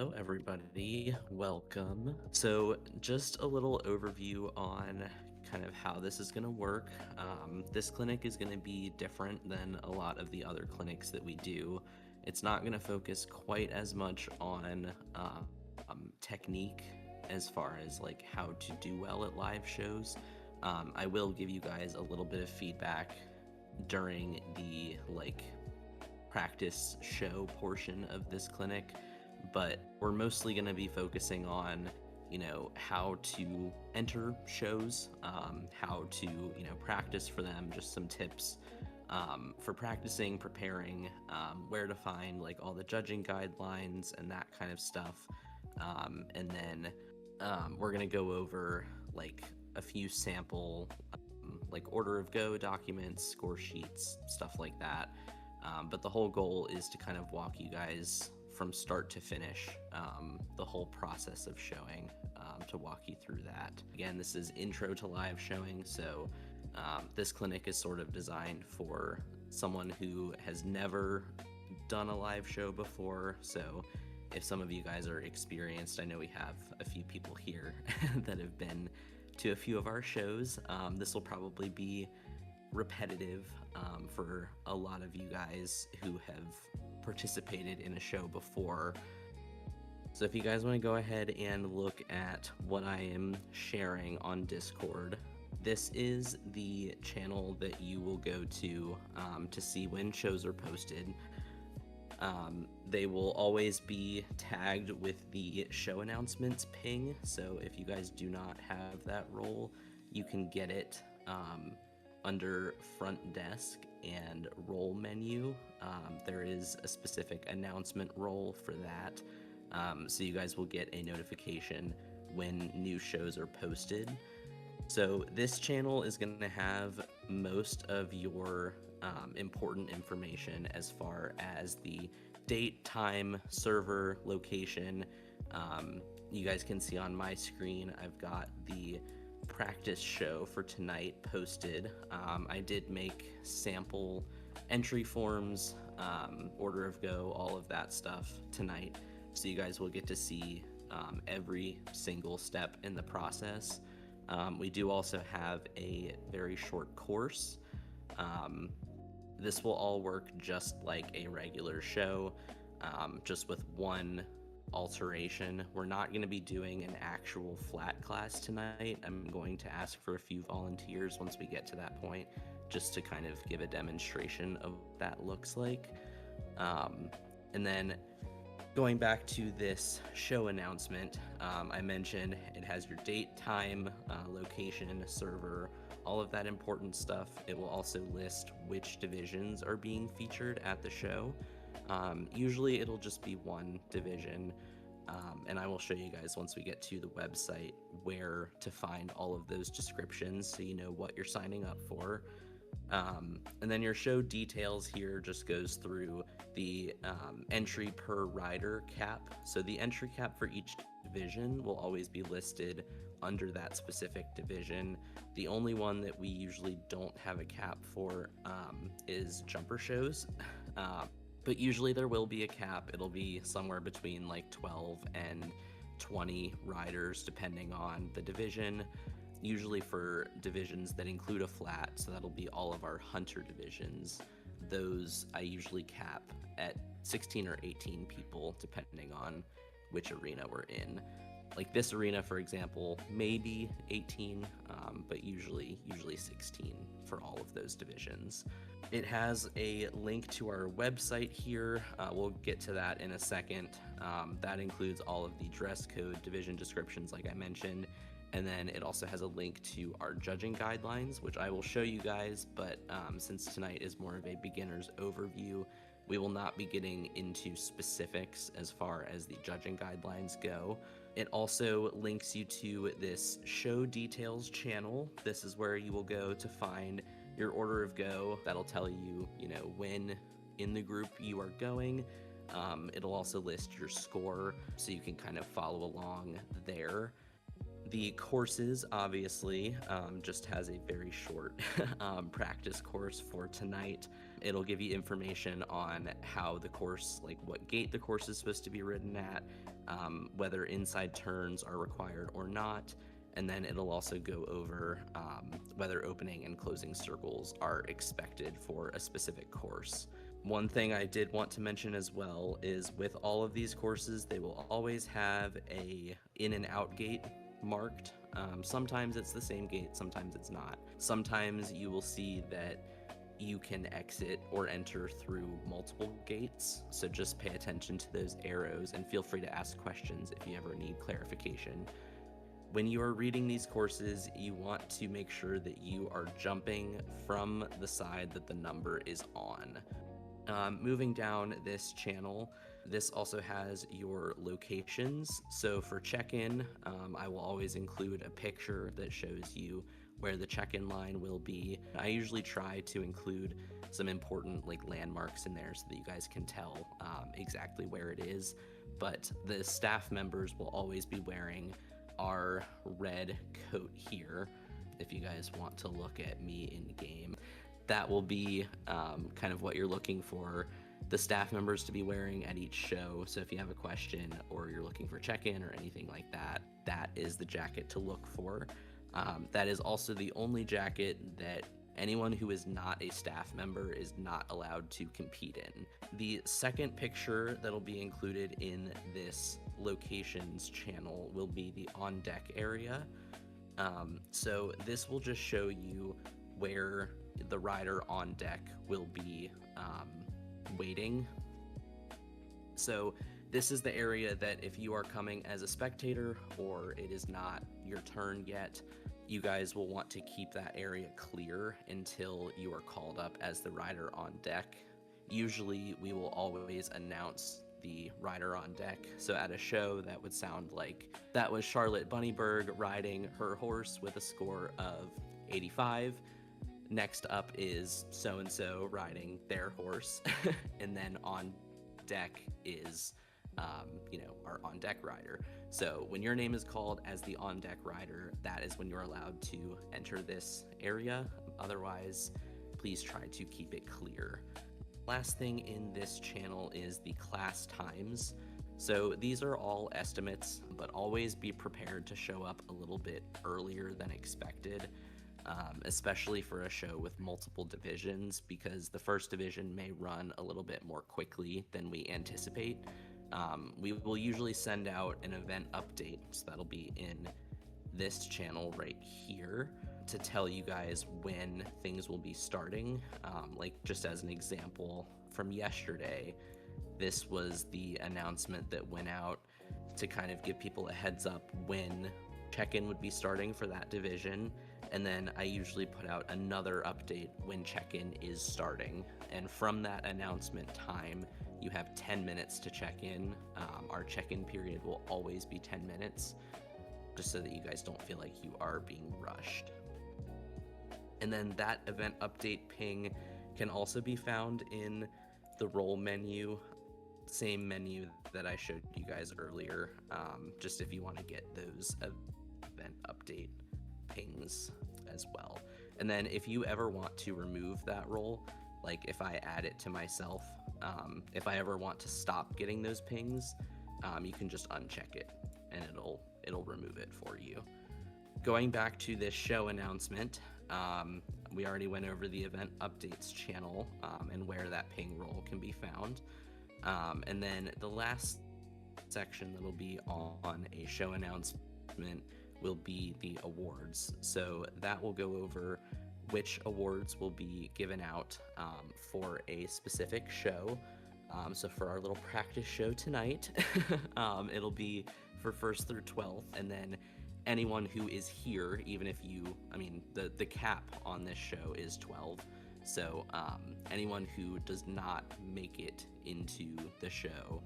Hello, everybody. Welcome. So, just a little overview on kind of how this is going to work. This clinic is going to be different than a lot of the other clinics that we do. It's not going to focus quite as much on technique as far as like how to do well at live shows. I will give you guys a little bit of feedback during the practice show portion of this clinic, but we're mostly going to be focusing on how to enter shows, how to practice for them, just some tips for practicing, preparing, where to find like all the judging guidelines and that kind of stuff. And then we're going to go over like a few sample like order of go documents, score sheets, stuff like that. But the whole goal is to kind of walk you guys from start to finish, the whole process of showing, to walk you through that. Again, this is intro to live showing, so this clinic is sort of designed for someone who has never done a live show before. So if some of you guys are experienced, I know we have a few people here that have been to a few of our shows. This will probably be repetitive for a lot of you guys who have participated in a show before. So if you guys want to go ahead and look at what I am sharing on Discord, this is the channel that you will go to see when shows are posted. They will always be tagged with the show announcements ping, so if you guys do not have that role, you can get it under front desk and role menu. There is a specific announcement role for that, so you guys will get a notification when new shows are posted. So this channel is going to have most of your important information as far as the date, time, server, location. You guys can see on my screen I've got the practice show for tonight posted. I did make sample entry forms, order of go, all of that stuff tonight, so you guys will get to see every single step in the process. We do also have a very short course. This will all work just like a regular show, just with one alteration. We're not going to be doing an actual flat class tonight. I'm going to ask for a few volunteers once we get to that point, just to kind of give a demonstration of what that looks like. And then going back to this show announcement, I mentioned it has your date, time, location, server, all of that important stuff. It will also list which divisions are being featured at the show. Usually it'll just be one division, and I will show you guys once we get to the website where to find all of those descriptions so you know what you're signing up for. And then your show details here just goes through the entry per rider cap. So the entry cap for each division will always be listed under that specific division. The only one that we usually don't have a cap for is jumper shows. But usually there will be a cap. It'll be somewhere between like 12 and 20 riders depending on the division. Usually for divisions that include a flat, so that'll be all of our hunter divisions. Those I usually cap at 16 or 18 people depending on which arena we're in. Like this arena, for example, maybe 18, but usually 16 for all of those divisions. It has a link to our website here. We'll get to that in a second. That includes all of the dress code, division descriptions, like I mentioned. And then it also has a link to our judging guidelines, which I will show you guys, but since tonight is more of a beginner's overview, we will not be getting into specifics as far as the judging guidelines go. It also links you to this show details channel. This is where you will go to find your order of go. That'll tell you, when in the group you are going. It'll also list your score so you can kind of follow along there. The courses, obviously, just has a very short practice course for tonight. It'll give you information on how the course, like what gate the course is supposed to be ridden at, whether inside turns are required or not, and then it'll also go over whether opening and closing circles are expected for a specific course. One thing I did want to mention as well is with all of these courses, they will always have a in and out gate marked. Sometimes it's the same gate, sometimes it's not. Sometimes you will see that you can exit or enter through multiple gates, so just pay attention to those arrows and feel free to ask questions if you ever need clarification. When you are reading these courses, you want to make sure that you are jumping from the side that the number is on. Moving down this channel, this also has your locations. So for check-in, I will always include a picture that shows you where the check-in line will be. I usually try to include some important like landmarks in there so that you guys can tell exactly where it is. But the staff members will always be wearing our red coat here. If you guys want to look at me in game, that will be kind of what you're looking for the staff members to be wearing at each show. So if you have a question or you're looking for check-in or anything like that, that is the jacket to look for. That is also the only jacket that anyone who is not a staff member is not allowed to compete in. The second picture that'll be included in this locations channel will be the on deck area. So this will just show you where the rider on deck will be waiting. So this is the area that if you are coming as a spectator or it is not your turn yet, you guys will want to keep that area clear until you are called up as the rider on deck. Usually we will always announce the rider on deck. So at a show that would sound like that was Charlotte Bunnyberg riding her horse with a score of 85. Next up is so-and-so riding their horse. And then on deck is, our on-deck rider. So when your name is called as the on-deck rider, that is when you're allowed to enter this area. Otherwise, please try to keep it clear. Last thing in this channel is the class times. So these are all estimates, but always be prepared to show up a little bit earlier than expected. Especially for a show with multiple divisions, because the first division may run a little bit more quickly than we anticipate. We will usually send out an event update, so that'll be in this channel right here, to tell you guys when things will be starting. Like just as an example from yesterday, this was the announcement that went out to kind of give people a heads up when check-in would be starting for that division. And then I usually put out another update when check-in is starting. And from that announcement time, you have 10 minutes to check in. Our check-in period will always be 10 minutes, just so that you guys don't feel like you are being rushed. And then that event update ping can also be found in the role menu, same menu that I showed you guys earlier, just if you want to get those event update pings as well. And then if you ever want to remove that role, like if I add it to myself, if I ever want to stop getting those pings, you can just uncheck it and it'll remove it for you. Going back to this show announcement, we already went over the event updates channel and where that ping role can be found. And then the last section that'll be on a show announcement will be the awards. So that will go over which awards will be given out for a specific show. So for our little practice show tonight, it'll be for 1st through 12th, and then anyone who is here, even if the cap on this show is 12. So anyone who does not make it into the show,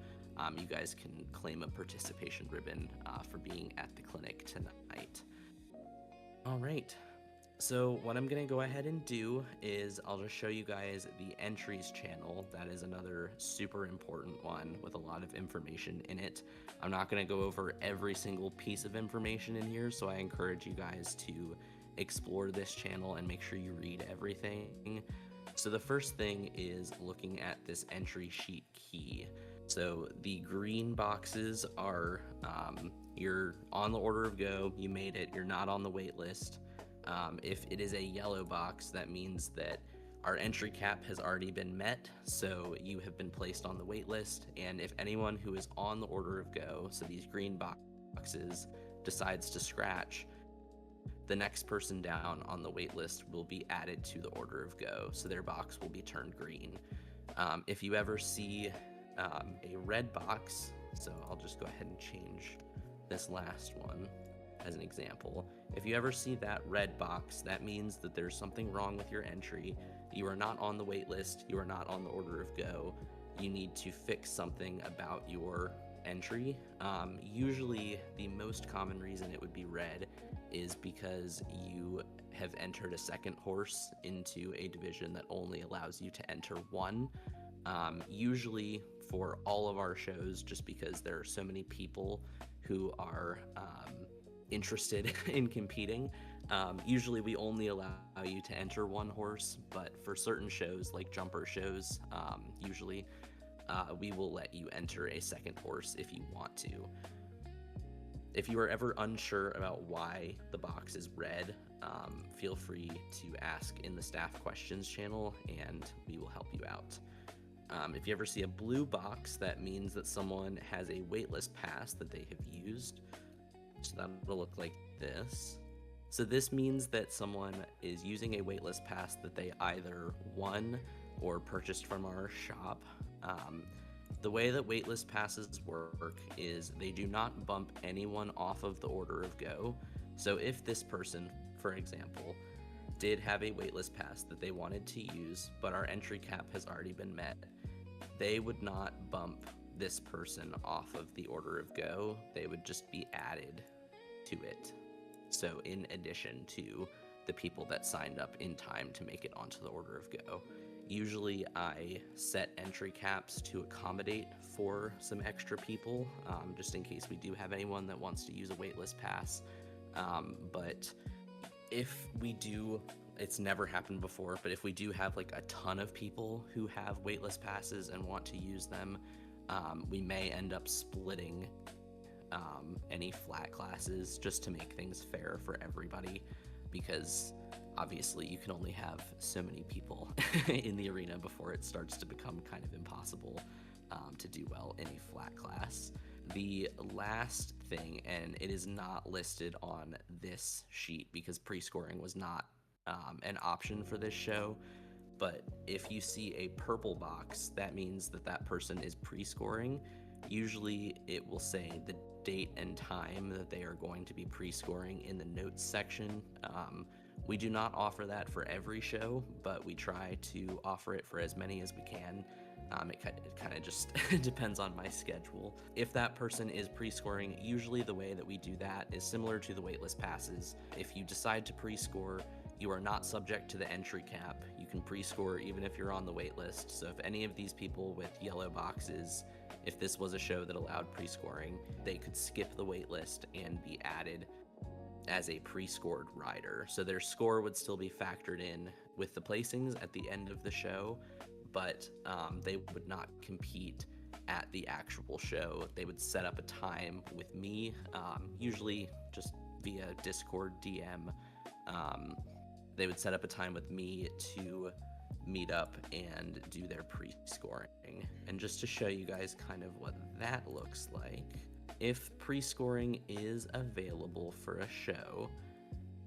you guys can claim a participation ribbon for being at the clinic tonight. All right, So what I'm going to go ahead and do is I'll just show you guys the entries channel. That is another super important one with a lot of information in it. I'm not going to go over every single piece of information in here, so I encourage you guys to explore this channel and make sure you read everything. So the first thing is looking at this entry sheet key. So the green boxes are you're on the order of go, you made it, you're not on the wait list. If it is a yellow box, that means that our entry cap has already been met, so you have been placed on the wait list. And if anyone who is on the order of go, so these green boxes, decides to scratch, the next person down on the wait list will be added to the order of go, so their box will be turned green. If you ever see a red box, so I'll just go ahead and change this last one as an example. If you ever see that red box, that means that there's something wrong with your entry. You are not on the wait list, you are not on the order of go. You need to fix something about your entry. Usually the most common reason it would be red is because you have entered a second horse into a division that only allows you to enter one. Usually for all of our shows, just because there are so many people who are interested in competing, usually we only allow you to enter one horse, but for certain shows like jumper shows, usually we will let you enter a second horse if you want to. If you are ever unsure about why the box is red, feel free to ask in the staff questions channel and we will help you out. If you ever see a blue box, that means that someone has a waitlist pass that they have used. So that'll look like this. So this means that someone is using a waitlist pass that they either won or purchased from our shop. The way that waitlist passes work is they do not bump anyone off of the order of go. So if this person, for example, did have a waitlist pass that they wanted to use, but our entry cap has already been met, they would not bump this person off of the order of go. They would just be added to it. So in addition to the people that signed up in time to make it onto the order of go. Usually I set entry caps to accommodate for some extra people, just in case we do have anyone that wants to use a waitlist pass. But if we do, it's never happened before, but if we do have like a ton of people who have waitlist passes and want to use them, we may end up splitting any flat classes just to make things fair for everybody, because obviously you can only have so many people in the arena before it starts to become kind of impossible to do well in a flat class. The last thing, and it is not listed on this sheet because pre-scoring was not an option for this show, but if you see a purple box, that means that that person is pre-scoring. Usually it will say the date and time that they are going to be pre-scoring in the notes section. We do not offer that for every show, but we try to offer it for as many as we can. It kind of just depends on my schedule. If that person is pre-scoring, usually the way that we do that is similar to the waitlist passes. If you decide to pre-score, you are not subject to the entry cap. You can pre-score even if you're on the waitlist. So if any of these people with yellow boxes, if this was a show that allowed pre-scoring, they could skip the waitlist and be added as a pre-scored rider. So their score would still be factored in with the placings at the end of the show, but they would not compete at the actual show. They would set up a time with me, usually just via Discord DM. They would set up a time with me to meet up and do their pre-scoring. And just to show you guys kind of what that looks like, if pre-scoring is available for a show,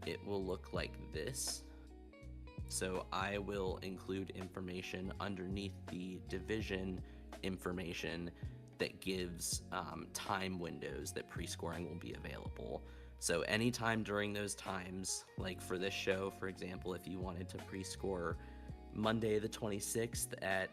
it will look like this. So I will include information underneath the division information that gives time windows that pre-scoring will be available. So anytime during those times, like for this show, for example, if you wanted to pre-score Monday the 26th at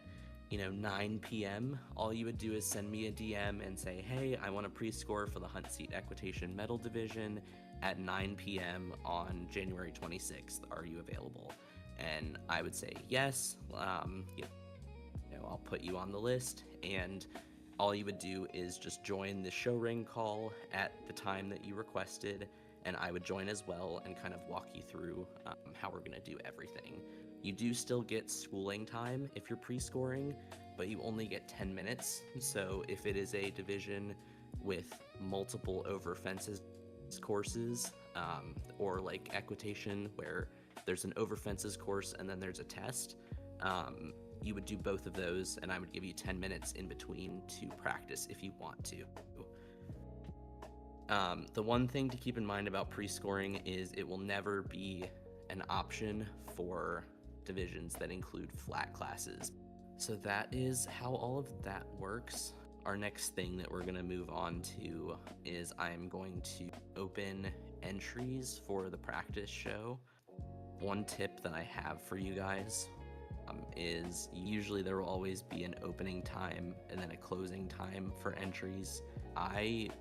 9 p.m., all you would do is send me a DM and say, hey, I want to pre-score for the Hunt Seat Equitation Medal Division at 9 p.m. on January 26th. Are you available? And I would say yes. I'll put you on the list, and all you would do is just join the show ring call at the time that you requested, and I would join as well and kind of walk you through how we're going to do everything. You do still get schooling time if you're pre-scoring, but you only get 10 minutes. So if it is a division with multiple over fences courses, or like equitation where there's an over fences course and then there's a test, you would do both of those, and I would give you 10 minutes in between to practice if you want to. The one thing to keep in mind about pre-scoring is it will never be an option for divisions that include flat classes. So that is how all of that works. Our next thing that we're going to move on to is I'm going to open entries for the practice show. One tip that I have for you guys is usually there will always be an opening time and then a closing time for entries.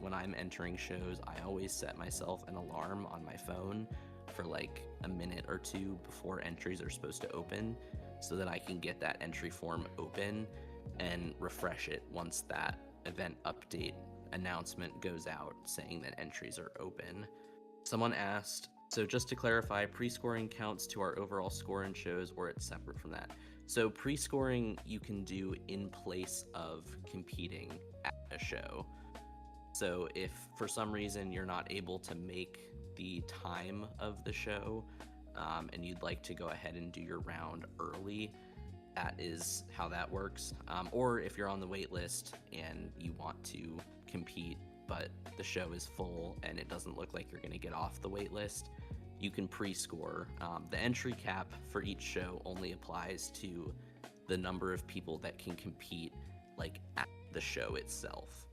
When I'm entering shows, I always set myself an alarm on my phone for like a minute or two before entries are supposed to open, so that I can get that entry form open and refresh it once that event update announcement goes out saying that entries are open. Someone asked, so just to clarify, pre-scoring counts to our overall score in shows, or it's separate from that? So pre-scoring you can do in place of competing at a show. So if for some reason you're not able to make the time of the show, and you'd like to go ahead and do your round early, that is how that works. Or if you're on the wait list and you want to compete, but the show is full and it doesn't look like you're going to get off the wait list, you can pre-score. The entry cap for each show only applies to the number of people that can compete like at the show itself.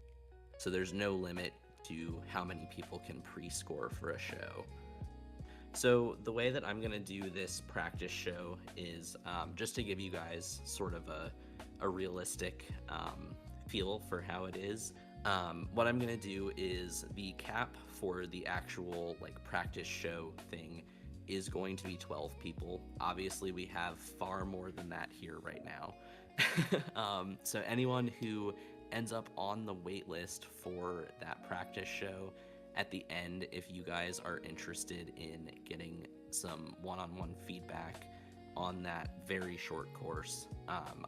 So there's no limit to how many people can pre-score for a show. So the way that I'm going to do this practice show is just to give you guys sort of a realistic feel for how it is. What I'm going to do is the cap for the actual like practice show thing is going to be 12 people. Obviously, we have far more than that here right now. So anyone who ends up on the wait list for that practice show, at the end, if you guys are interested in getting some one-on-one feedback on that very short course,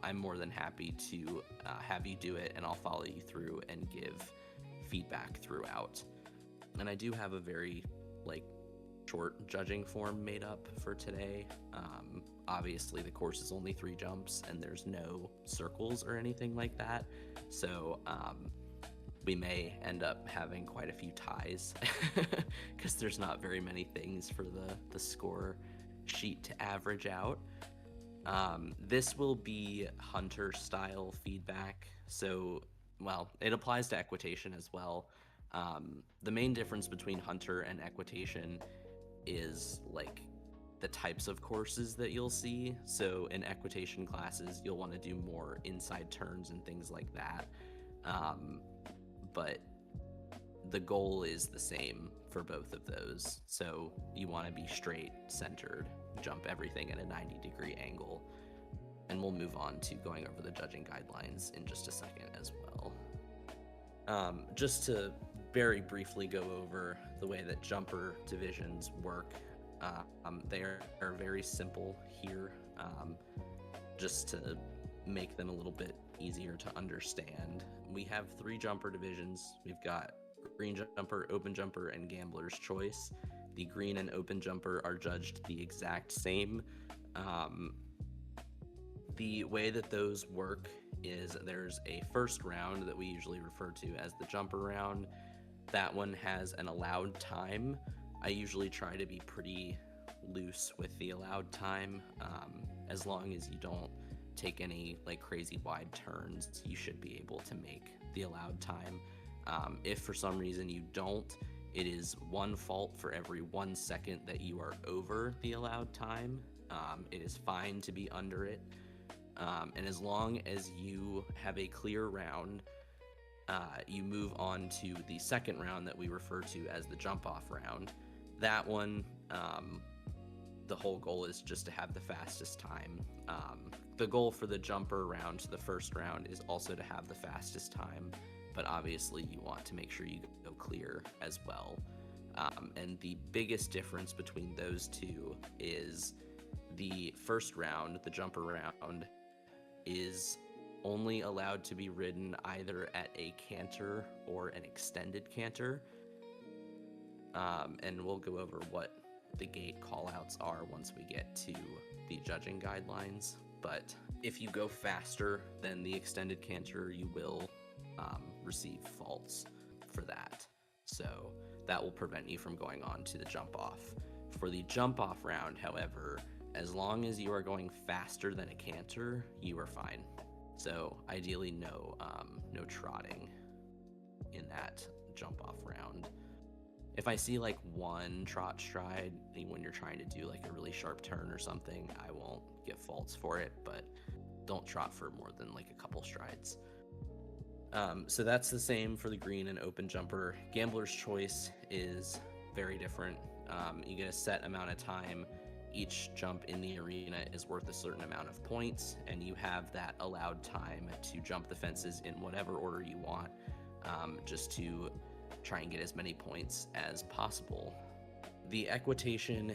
I'm more than happy to have you do it, and I'll follow you through and give feedback throughout. And I do have a very short judging form made up for today. Obviously the course is only 3 jumps and there's no circles or anything like that, so we may end up having quite a few ties because there's not very many things for the score sheet to average out. This will be hunter style feedback, so it applies to equitation as well. The main difference between hunter and equitation is the types of courses that you'll see. So in equitation classes, you'll want to do more inside turns and things like that. But the goal is the same for both of those. So you want to be straight, centered, jump everything at a 90-degree angle. And we'll move on to going over the judging guidelines in just a second as well. Just to very briefly go over the way that jumper divisions work. They are very simple here, just to make them a little bit easier to understand. We have 3 jumper divisions. We've got green jumper, open jumper, and gambler's choice. The green and open jumper are judged the exact same. The way that those work is there's a first round that we usually refer to as the jumper round. That one has an allowed time. I usually try to be pretty loose with the allowed time. As long as you don't take any crazy wide turns, you should be able to make the allowed time. If for some reason you don't, it is 1 fault for every 1 second that you are over the allowed time. It is fine to be under it. And as long as you have a clear round, you move on to the second round that we refer to as the jump off round. That one, the whole goal is just to have the fastest time. The goal for the jumper round, the first round, is also to have the fastest time, but obviously you want to make sure you go clear as well. And the biggest difference between those two is the first round, the jumper round, is only allowed to be ridden either at a canter or an extended canter. And we'll go over what the gate callouts are once we get to the judging guidelines. But if you go faster than the extended canter, you will receive faults for that. So that will prevent you from going on to the jump off. For the jump off round, however, as long as you are going faster than a canter, you are fine. So ideally no trotting in that jump off round. If I see like one trot stride when you're trying to do like a really sharp turn or something, I won't get faults for it, but don't trot for more than like a couple strides. So that's the same for the green and open jumper. Gambler's choice is very different. You get a set amount of time. Each jump in the arena is worth a certain amount of points, and you have that allowed time to jump the fences in whatever order you want, just to try and get as many points as possible. The equitation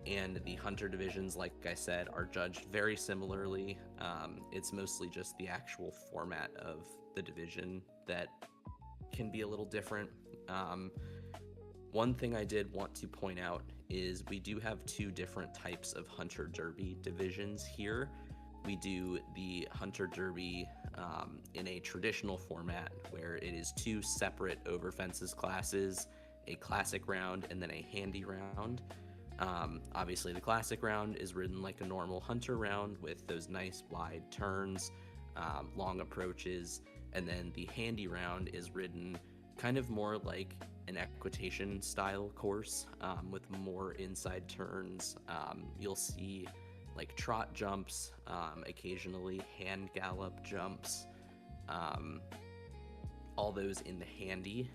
and the hunter divisions, like I said, are judged very similarly. It's mostly just the actual format of the division that can be a little different. One thing I did want to point out is we do have two different types of Hunter Derby divisions here. We do the Hunter Derby in a traditional format where it is two separate over fences classes, a classic round and then a handy round. Obviously the classic round is ridden like a normal hunter round with those nice wide turns, long approaches, and then the handy round is ridden kind of more like an equitation style course, with more inside turns. You'll see like trot jumps, occasionally hand gallop jumps, all those in the handy.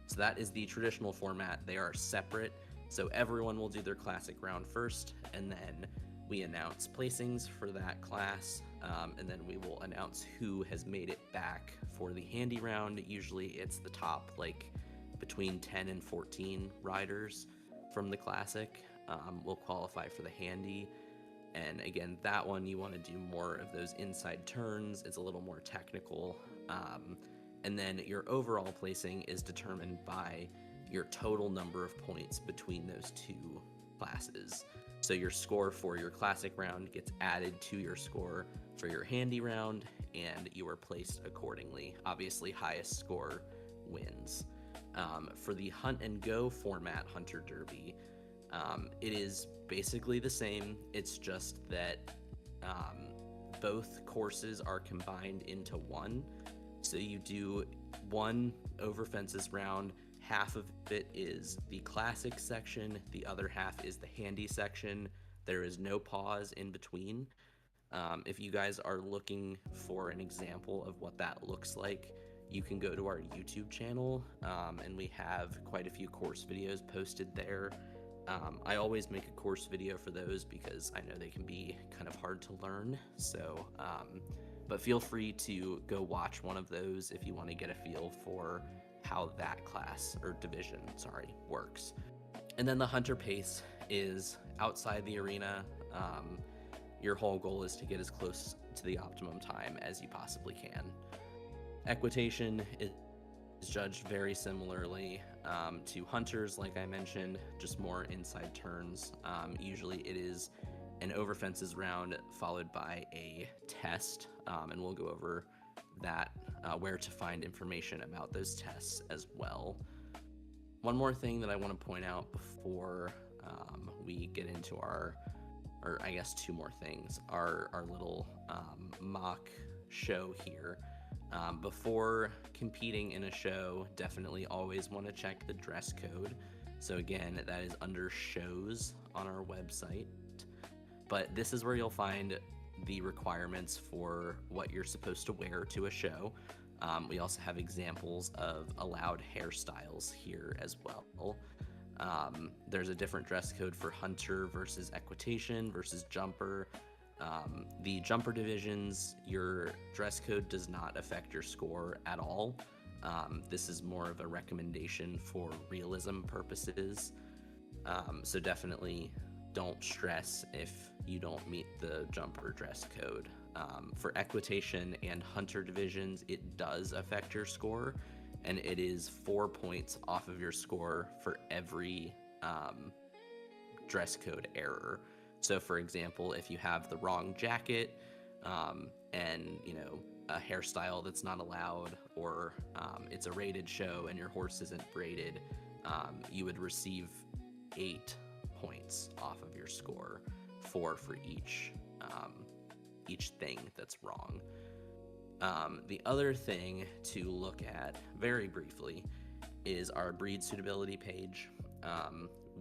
So that is the traditional format. They are separate, so everyone will do their classic round first, and then we announce placings for that class, and then we will announce who has made it back for the handy round. Usually it's the top like between 10 and 14 riders from the classic will qualify for the handy. And again, that one you want to do more of those inside turns. It's a little more technical. And then your overall placing is determined by your total number of points between those two classes. So your score for your classic round gets added to your score for your handy round, and you are placed accordingly. Obviously, highest score wins. For the hunt and go format Hunter Derby, it is basically the same. It's just that both courses are combined into one. So you do one over fences round. Half of it is the classic section, the other half is the handy section. There is no pause in between. If you guys are looking for an example of what that looks like, you can go to our YouTube channel, and we have quite a few course videos posted there. I always make a course video for those because I know they can be kind of hard to learn. So, but feel free to go watch one of those if you want to get a feel for how that class or division, works. And then the hunter pace is outside the arena. Your whole goal is to get as close to the optimum time as you possibly can. Equitation is judged very similarly to hunters, like I mentioned, just more inside turns. Usually it is an over fences round followed by a test, and we'll go over that, where to find information about those tests as well. One more thing that I want to point out before we get into or I guess two more things, our little mock show here. Before competing in a show, definitely always want to check the dress code. So again, that is under shows on our website. But this is where you'll find the requirements for what you're supposed to wear to a show. We also have examples of allowed hairstyles here as well. There's a different dress code for hunter versus equitation versus jumper. The jumper divisions, your dress code does not affect your score at all. This is more of a recommendation for realism purposes. So definitely don't stress if you don't meet the jumper dress code. For equitation and hunter divisions, it does affect your score, and it is 4 points off of your score for every dress code error. So for example, if you have the wrong jacket, and a hairstyle that's not allowed, or it's a rated show and your horse isn't braided, you would receive 8 points off of your score, 4 for each thing that's wrong. The other thing to look at very briefly is our breed suitability page.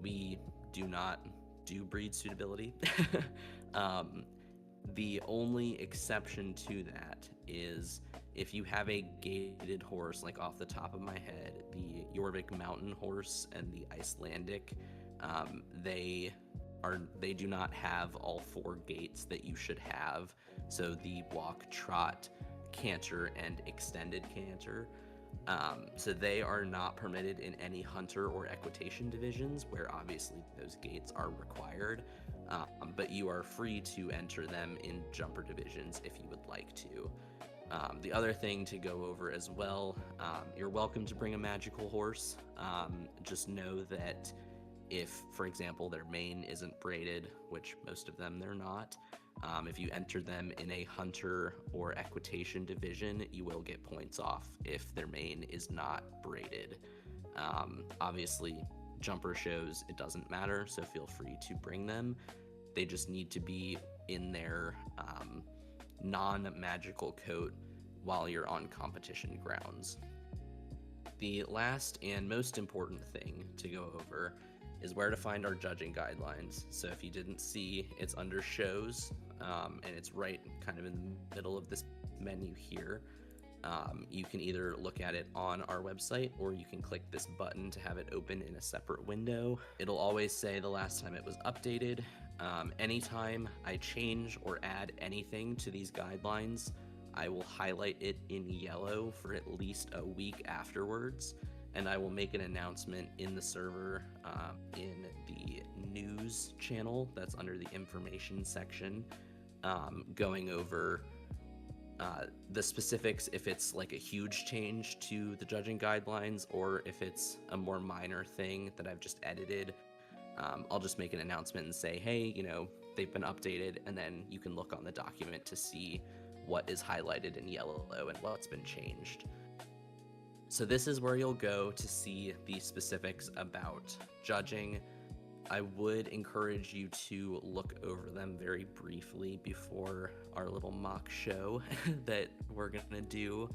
We do not do breed suitability. The only exception to that is if you have a gated horse, like off the top of my head, the Jorvik Mountain horse and the Icelandic, they do not have all 4 gaits that you should have. So the walk, trot, canter, and extended canter. So they are not permitted in any hunter or equitation divisions, where obviously those gaits are required. But you are free to enter them in jumper divisions if you would like to. The other thing to go over as well, you're welcome to bring a magical horse. Just know that if, for example, their mane isn't braided, which most of them they're not, if you enter them in a hunter or equitation division, you will get points off if their mane is not braided. Obviously, jumper shows, it doesn't matter, so feel free to bring them. They just need to be in their non-magical coat while you're on competition grounds. The last and most important thing to go over is where to find our judging guidelines. So if you didn't see, it's under shows, and it's right kind of in the middle of this menu here. You can either look at it on our website, or you can click this button to have it open in a separate window. It'll always say the last time it was updated. Anytime I change or add anything to these guidelines, I will highlight it in yellow for at least a week afterwards, and I will make an announcement in the server, in the news channel that's under the information section, going over the specifics, if it's like a huge change to the judging guidelines or if it's a more minor thing that I've just edited. I'll just make an announcement and say, hey, they've been updated, and then you can look on the document to see what is highlighted in yellow and what's been changed. So this is where you'll go to see the specifics about judging. I would encourage you to look over them very briefly before our little mock show that we're gonna do.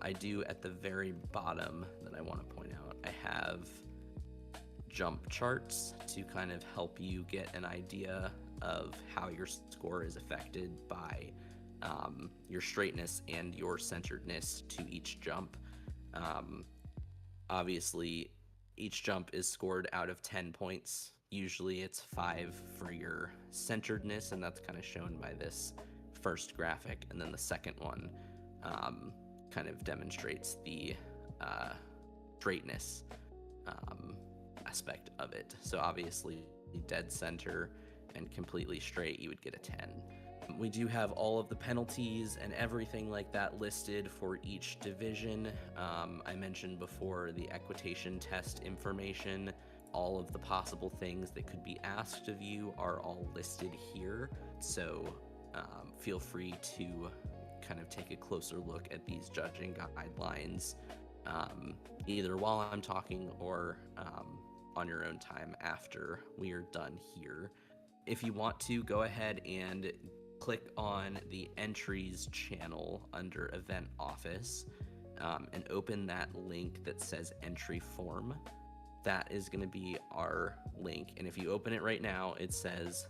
I do at the very bottom that I want to point out, I have jump charts to kind of help you get an idea of how your score is affected by your straightness and your centeredness to each jump. Obviously, each jump is scored out of 10 points. Usually it's 5 for your centeredness, and that's kind of shown by this first graphic, and then the second one kind of demonstrates the straightness aspect of it. So obviously dead center and completely straight, you would get a 10. We do have all of the penalties and everything like that listed for each division. I mentioned before the equitation test information. All of the possible things that could be asked of you are all listed here. So feel free to kind of take a closer look at these judging guidelines, either while I'm talking or on your own time after we are done here. If you want to, go ahead and click on the entries channel under event office, and open that link that says entry form. That is going to be our link, and if you open it right now, it says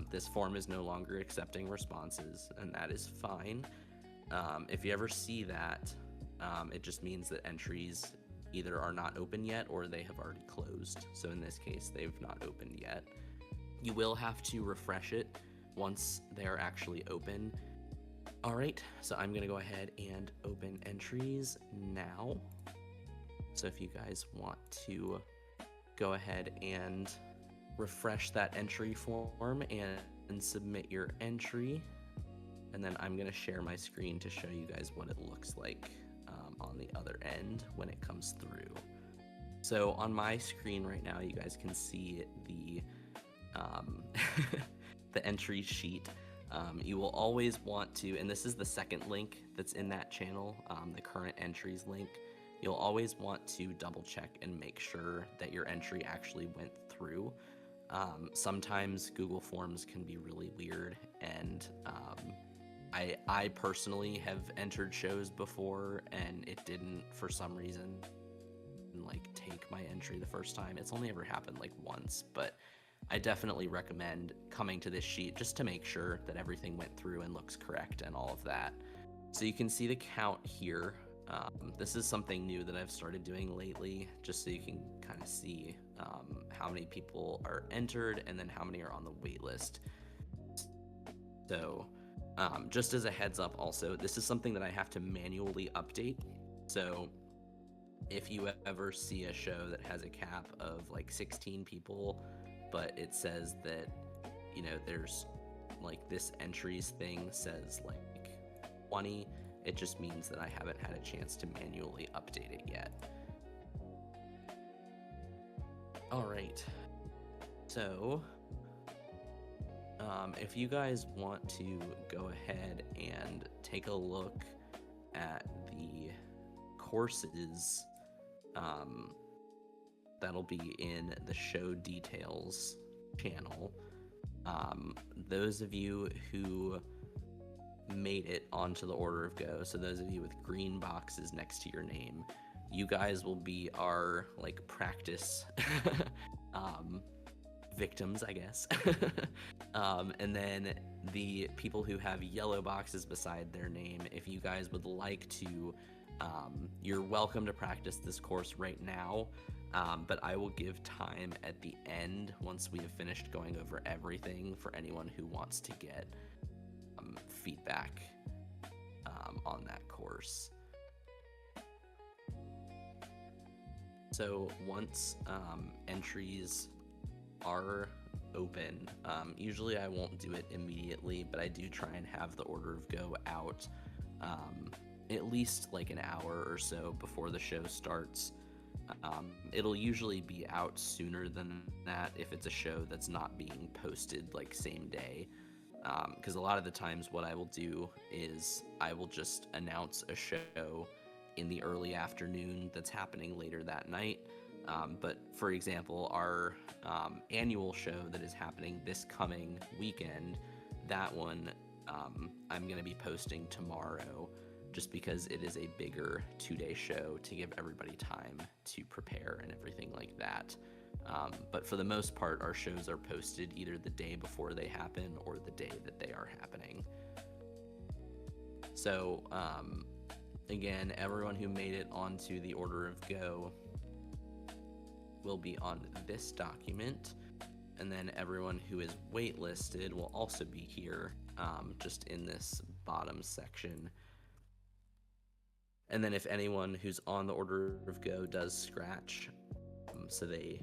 this form is no longer accepting responses, and that is fine. If you ever see that, it just means that entries either are not open yet or they have already closed. So in this case, they've not opened yet. You will have to refresh it once they're actually open. All right, so I'm gonna go ahead and open entries now. So if you guys want to go ahead and refresh that entry form and submit your entry, and then I'm gonna share my screen to show you guys what it looks like on the other end when it comes through. So on my screen right now, you guys can see the the entry sheet. You will always want to, and this is the second link that's in that channel, the current entries link. You'll always want to double check and make sure that your entry actually went through. Sometimes Google Forms can be really weird, and I personally have entered shows before and it didn't, for some reason, like take my entry the first time. It's only ever happened like once, but I definitely recommend coming to this sheet just to make sure that everything went through and looks correct and all of that. So you can see the count here. This is something new that I've started doing lately, just so you can kind of see how many people are entered and then how many are on the wait list. So just as a heads up also, this is something that I have to manually update. So if you ever see a show that has a cap of like 16 people, but it says that, you know, there's like this entries thing says like 20, it just means that I haven't had a chance to manually update it yet. All right, so if you guys want to go ahead and take a look at the courses, that'll be in the show details channel. Those of you who made it onto the order of go, so those of you with green boxes next to your name, you guys will be our like practice victims, I guess. And then the people who have yellow boxes beside their name, if you guys would like to, you're welcome to practice this course right now, but I will give time at the end once we have finished going over everything for anyone who wants to get feedback on that course. So once entries are open, usually I won't do it immediately, but I do try and have the order of go out at least like an hour or so before the show starts. It'll usually be out sooner than that if it's a show that's not being posted like same day, because a lot of the times what I will do is I will just announce a show in the early afternoon that's happening later that night. But for example, our annual show that is happening this coming weekend, that one I'm going to be posting tomorrow, just because it is a bigger 2-day show to give everybody time to prepare and everything like that. But for the most part, our shows are posted either the day before they happen or the day that they are happening. So again, everyone who made it onto the order of go will be on this document, and then everyone who is waitlisted will also be here, just in this bottom section. And then if anyone who's on the order of go does scratch, so they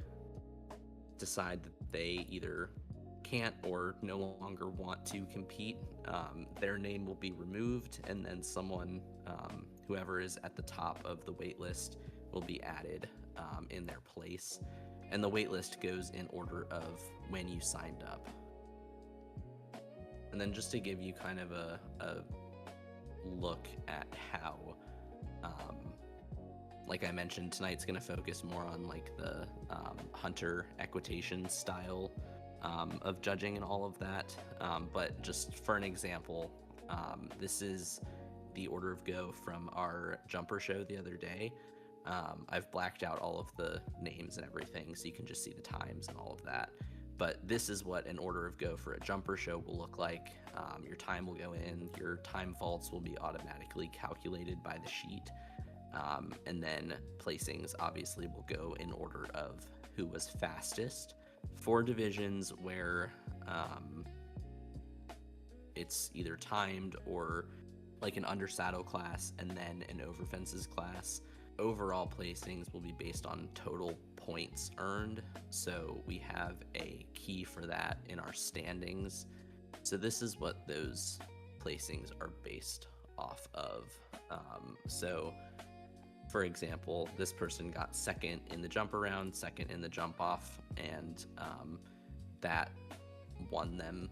decide that they either can't or no longer want to compete, their name will be removed, and then someone, whoever is at the top of the wait list, will be added in their place. And the wait list goes in order of when you signed up. And then just to give you kind of a look at how, like I mentioned, tonight's going to focus more on like the hunter equitation style of judging and all of that. But just for an example, this is the order of go from our jumper show the other day. I've blacked out all of the names and everything, so you can just see the times and all of that. But this is what an order of go for a jumper show will look like. Your time will go in, your time faults will be automatically calculated by the sheet. And then placings obviously will go in order of who was fastest. For divisions where it's either timed or like an under saddle class and then an over fences class, overall placings will be based on total points earned. So we have a key for that in our standings. So this is what those placings are based off of. So for example, this person got second in the jump around, second in the jump off, and that won them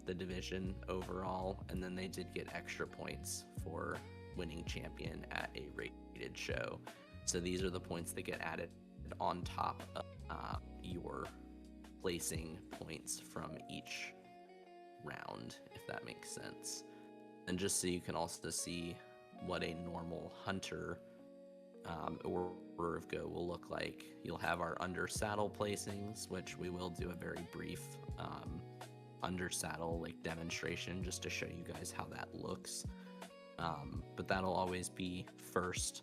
the division overall. And then they did get extra points for winning champion at a rated show. So these are the points that get added on top of your placing points from each round, if that makes sense. And just so you can also see what a normal hunter order of go will look like, you'll have our under saddle placings, which we will do a very brief under saddle like demonstration just to show you guys how that looks. But that'll always be first.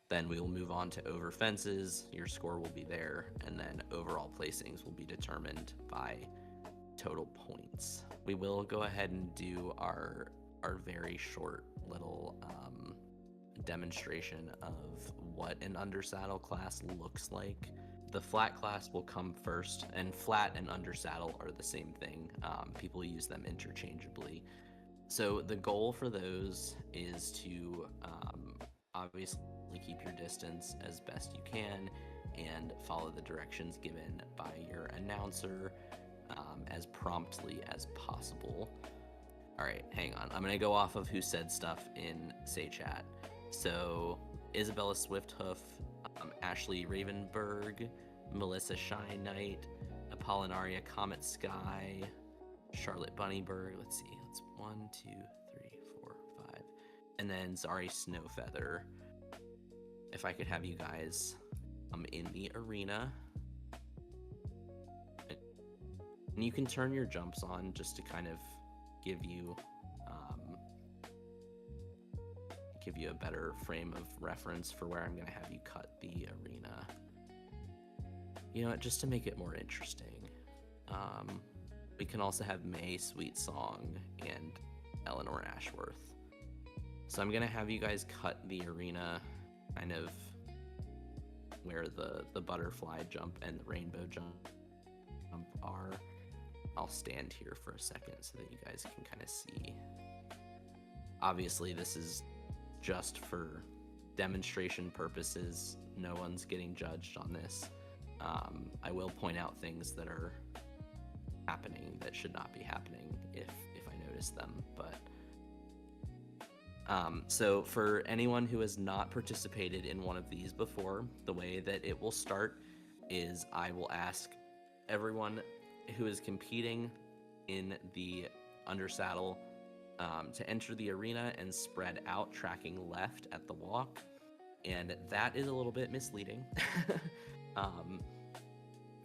Then we will move on to over fences. Your score will be there, and then overall placings will be determined by total points. We will go ahead and do our very short little demonstration of what an under saddle class looks like. The flat class will come first, and flat and under saddle are the same thing. People use them interchangeably. So the goal for those is to obviously keep your distance as best you can and follow the directions given by your announcer as promptly as possible. All right, hang on. I'm gonna go off of who said stuff in Say Chat. So Isabella Swifthoof, Ashley Ravenberg, Melissa Shine Knight, Apollinaria Comet Sky, Charlotte Bunnyberg. Let's see. That's 1, 2, 3, 4, 5, and then Zari Snowfeather. If I could have you guys in the arena, and you can turn your jumps on just to kind of give you a better frame of reference for where I'm going to have you cut the arena. You know what, just to make it more interesting. We can also have May Sweet Song and Eleanor Ashworth. So I'm going to have you guys cut the arena kind of where the butterfly jump and the rainbow jump are. I'll stand here for a second so that you guys can kind of see. Obviously, this is just for demonstration purposes. No one's getting judged on this. I will point out things that are happening that should not be happening if I notice them. But so for anyone who has not participated in one of these before, the way that it will start is I will ask everyone who is competing in the under saddle to enter the arena and spread out, tracking left at the walk. And that is a little bit misleading.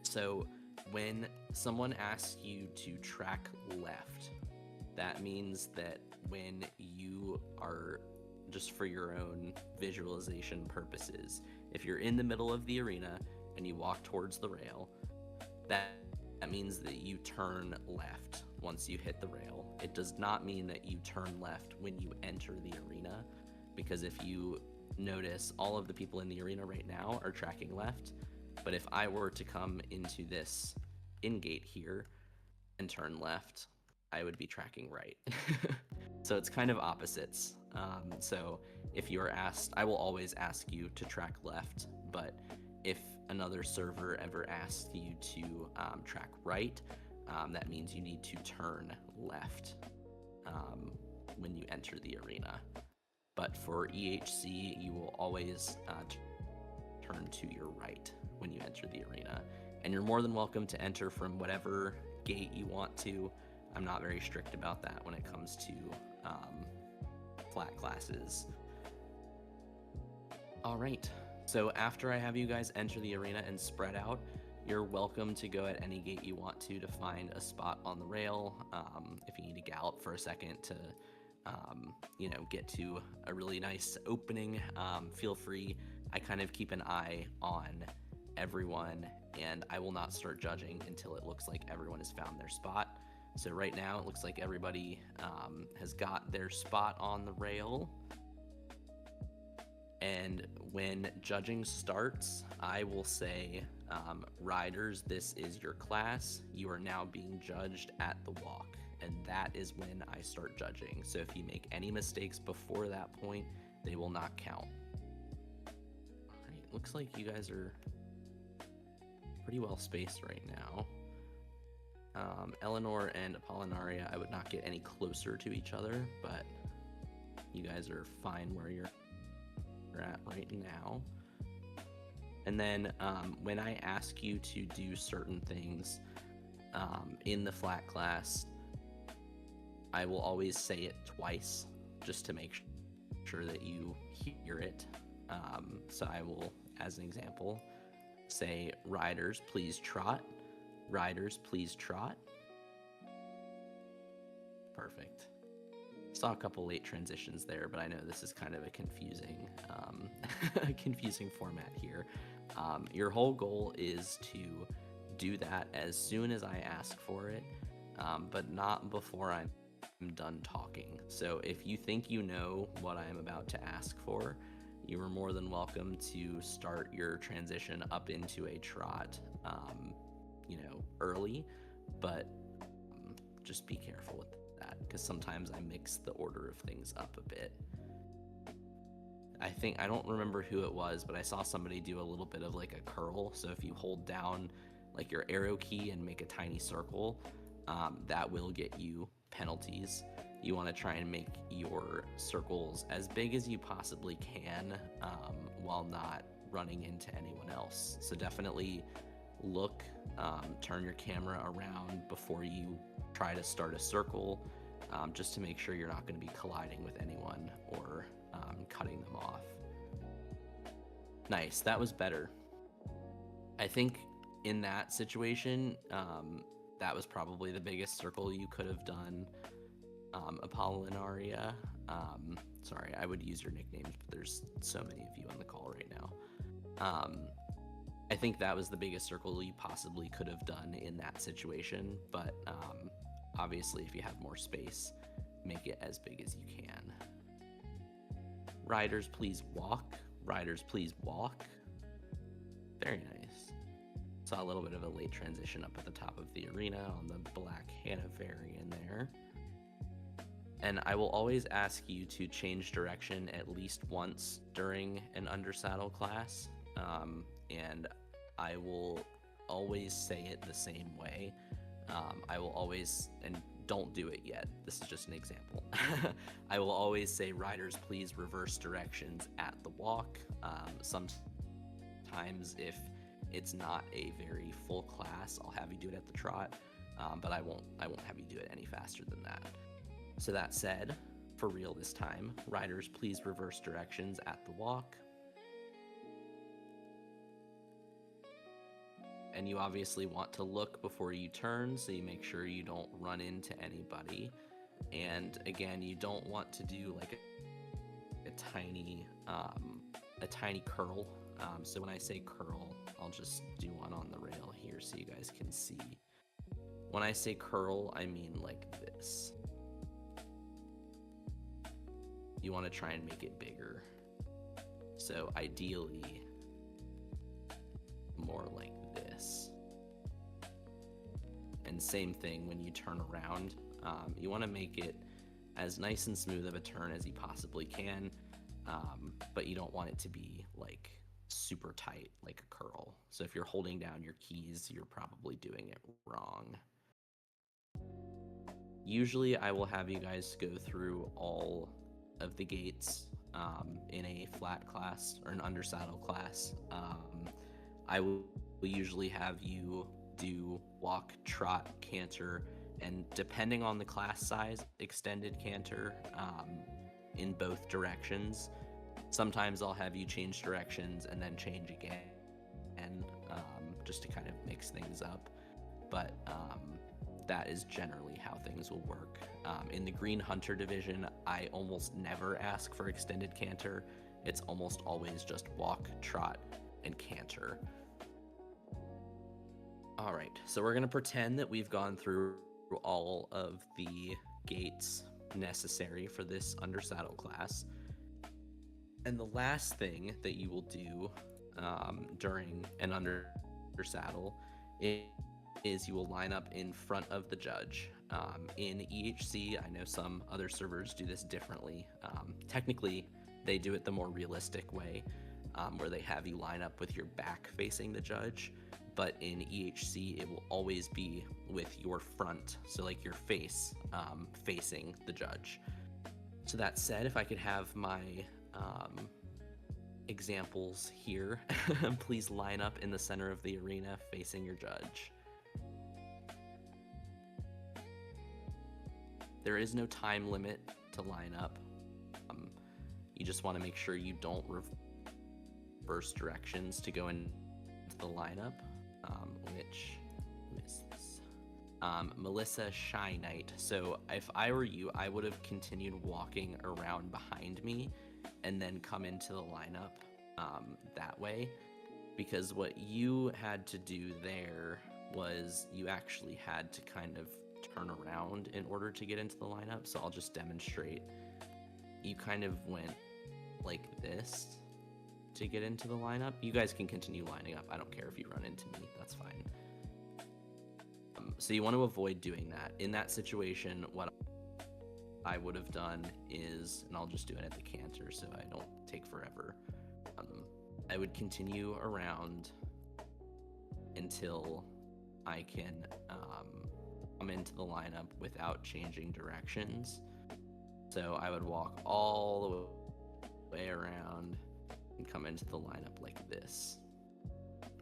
So when someone asks you to track left, that means that when you are, just for your own visualization purposes, if you're in the middle of the arena and you walk towards the rail, that means that you turn left once you hit the rail. It does not mean that you turn left when you enter the arena, because if you notice, all of the people in the arena right now are tracking left, but if I were to come into this in-gate here and turn left, I would be tracking right. So it's kind of opposites. So if you are asked, I will always ask you to track left, but if another server ever asks you to track right, that means you need to turn left when you enter the arena. But for EHC, you will always turn to your right when you enter the arena. And you're more than welcome to enter from whatever gate you want to. I'm not very strict about that when it comes to flat classes. All right. So after I have you guys enter the arena and spread out, you're welcome to go at any gate you want to find a spot on the rail. If you need to gallop for a second to get to a really nice opening, feel free. I kind of keep an eye on everyone, and I will not start judging until it looks like everyone has found their spot. So right now it looks like everybody has got their spot on the rail. And when judging starts, I will say, riders, this is your class. You are now being judged at the walk. And that is when I start judging. So if you make any mistakes before that point, they will not count. All right, looks like you guys are pretty well spaced right now. Eleanor and Apollinaria, I would not get any closer to each other, but you guys are fine where you're at right now. And then when I ask you to do certain things in the flat class, I will always say it twice just to make sure that you hear it. So I will, as an example, say, riders, please trot. Riders, please trot. Perfect. Saw a couple late transitions there, but I know this is kind of a confusing, confusing format here. Your whole goal is to do that as soon as I ask for it, but not before I'm done talking. So if you think you know what I'm about to ask for, you are more than welcome to start your transition up into a trot, early, but just be careful with that, because sometimes I mix the order of things up a bit. I don't remember who it was, but I saw somebody do a little bit of like a curl. So if you hold down like your arrow key and make a tiny circle, that will get you penalties. You want to try and make your circles as big as you possibly can, while not running into anyone else. So definitely look, turn your camera around before you try to start a circle, just to make sure you're not going to be colliding with anyone or cutting them off. Nice, that was better. I think in that situation, that was probably the biggest circle you could have done, Apollinaria. Sorry, I would use your nicknames, but there's so many of you on the call right now. I think that was the biggest circle you possibly could have done in that situation, but obviously if you have more space, make it as big as you can. Riders, please walk. Riders, please walk. Very nice. Saw a little bit of a late transition up at the top of the arena on the black Hanoverian there. And I will always ask you to change direction at least once during an undersaddle class. And I will always say it the same way. I will always, and don't do it yet, this is just an example. I will always say, riders, please reverse directions at the walk. Sometimes if it's not a very full class, I'll have you do it at the trot, but I won't have you do it any faster than that. So that said, for real this time, riders, please reverse directions at the walk. And you obviously want to look before you turn, so you make sure you don't run into anybody. And again, you don't want to do like a tiny curl. So when I say curl, I'll just do one on the rail here so you guys can see. When I say curl, I mean like this. You want to try and make it bigger. So ideally, more like this. And same thing when you turn around. You want to make it as nice and smooth of a turn as you possibly can, but you don't want it to be like super tight like a curl. So if you're holding down your keys, you're probably doing it wrong. Usually I will have you guys go through all of the gates in a flat class or an undersaddle class. I will usually have you do walk, trot, canter, and depending on the class size, extended canter in both directions. Sometimes I'll have you change directions and then change again, just to kind of mix things up. But that is generally how things will work. In the Green Hunter division, I almost never ask for extended canter. It's almost always just walk, trot, and canter. All right, so we're going to pretend that we've gone through all of the gates necessary for this undersaddle class. And the last thing that you will do during an undersaddle is you will line up in front of the judge. In EHC, I know some other servers do this differently. Technically, they do it the more realistic way, where they have you line up with your back facing the judge. But in EHC, it will always be with your front, so like your face facing the judge. So that said, if I could have my examples here, please line up in the center of the arena facing your judge. There is no time limit to line up. You just want to make sure you don't reverse directions to go into the lineup, which is this? Melissa Shy Knight. So if I were you, I would have continued walking around behind me and then come into the lineup that way, because what you had to do there was you actually had to kind of turn around in order to get into the lineup. So I'll just demonstrate. You kind of went like this to get into the lineup. You guys can continue lining up. I don't care if you run into me, that's fine. So you want to avoid doing that. In that situation, what I would have done is, and I'll just do it at the canter so I don't take forever, I would continue around until I can come into the lineup without changing directions. So I would walk all the way around and come into the lineup like this.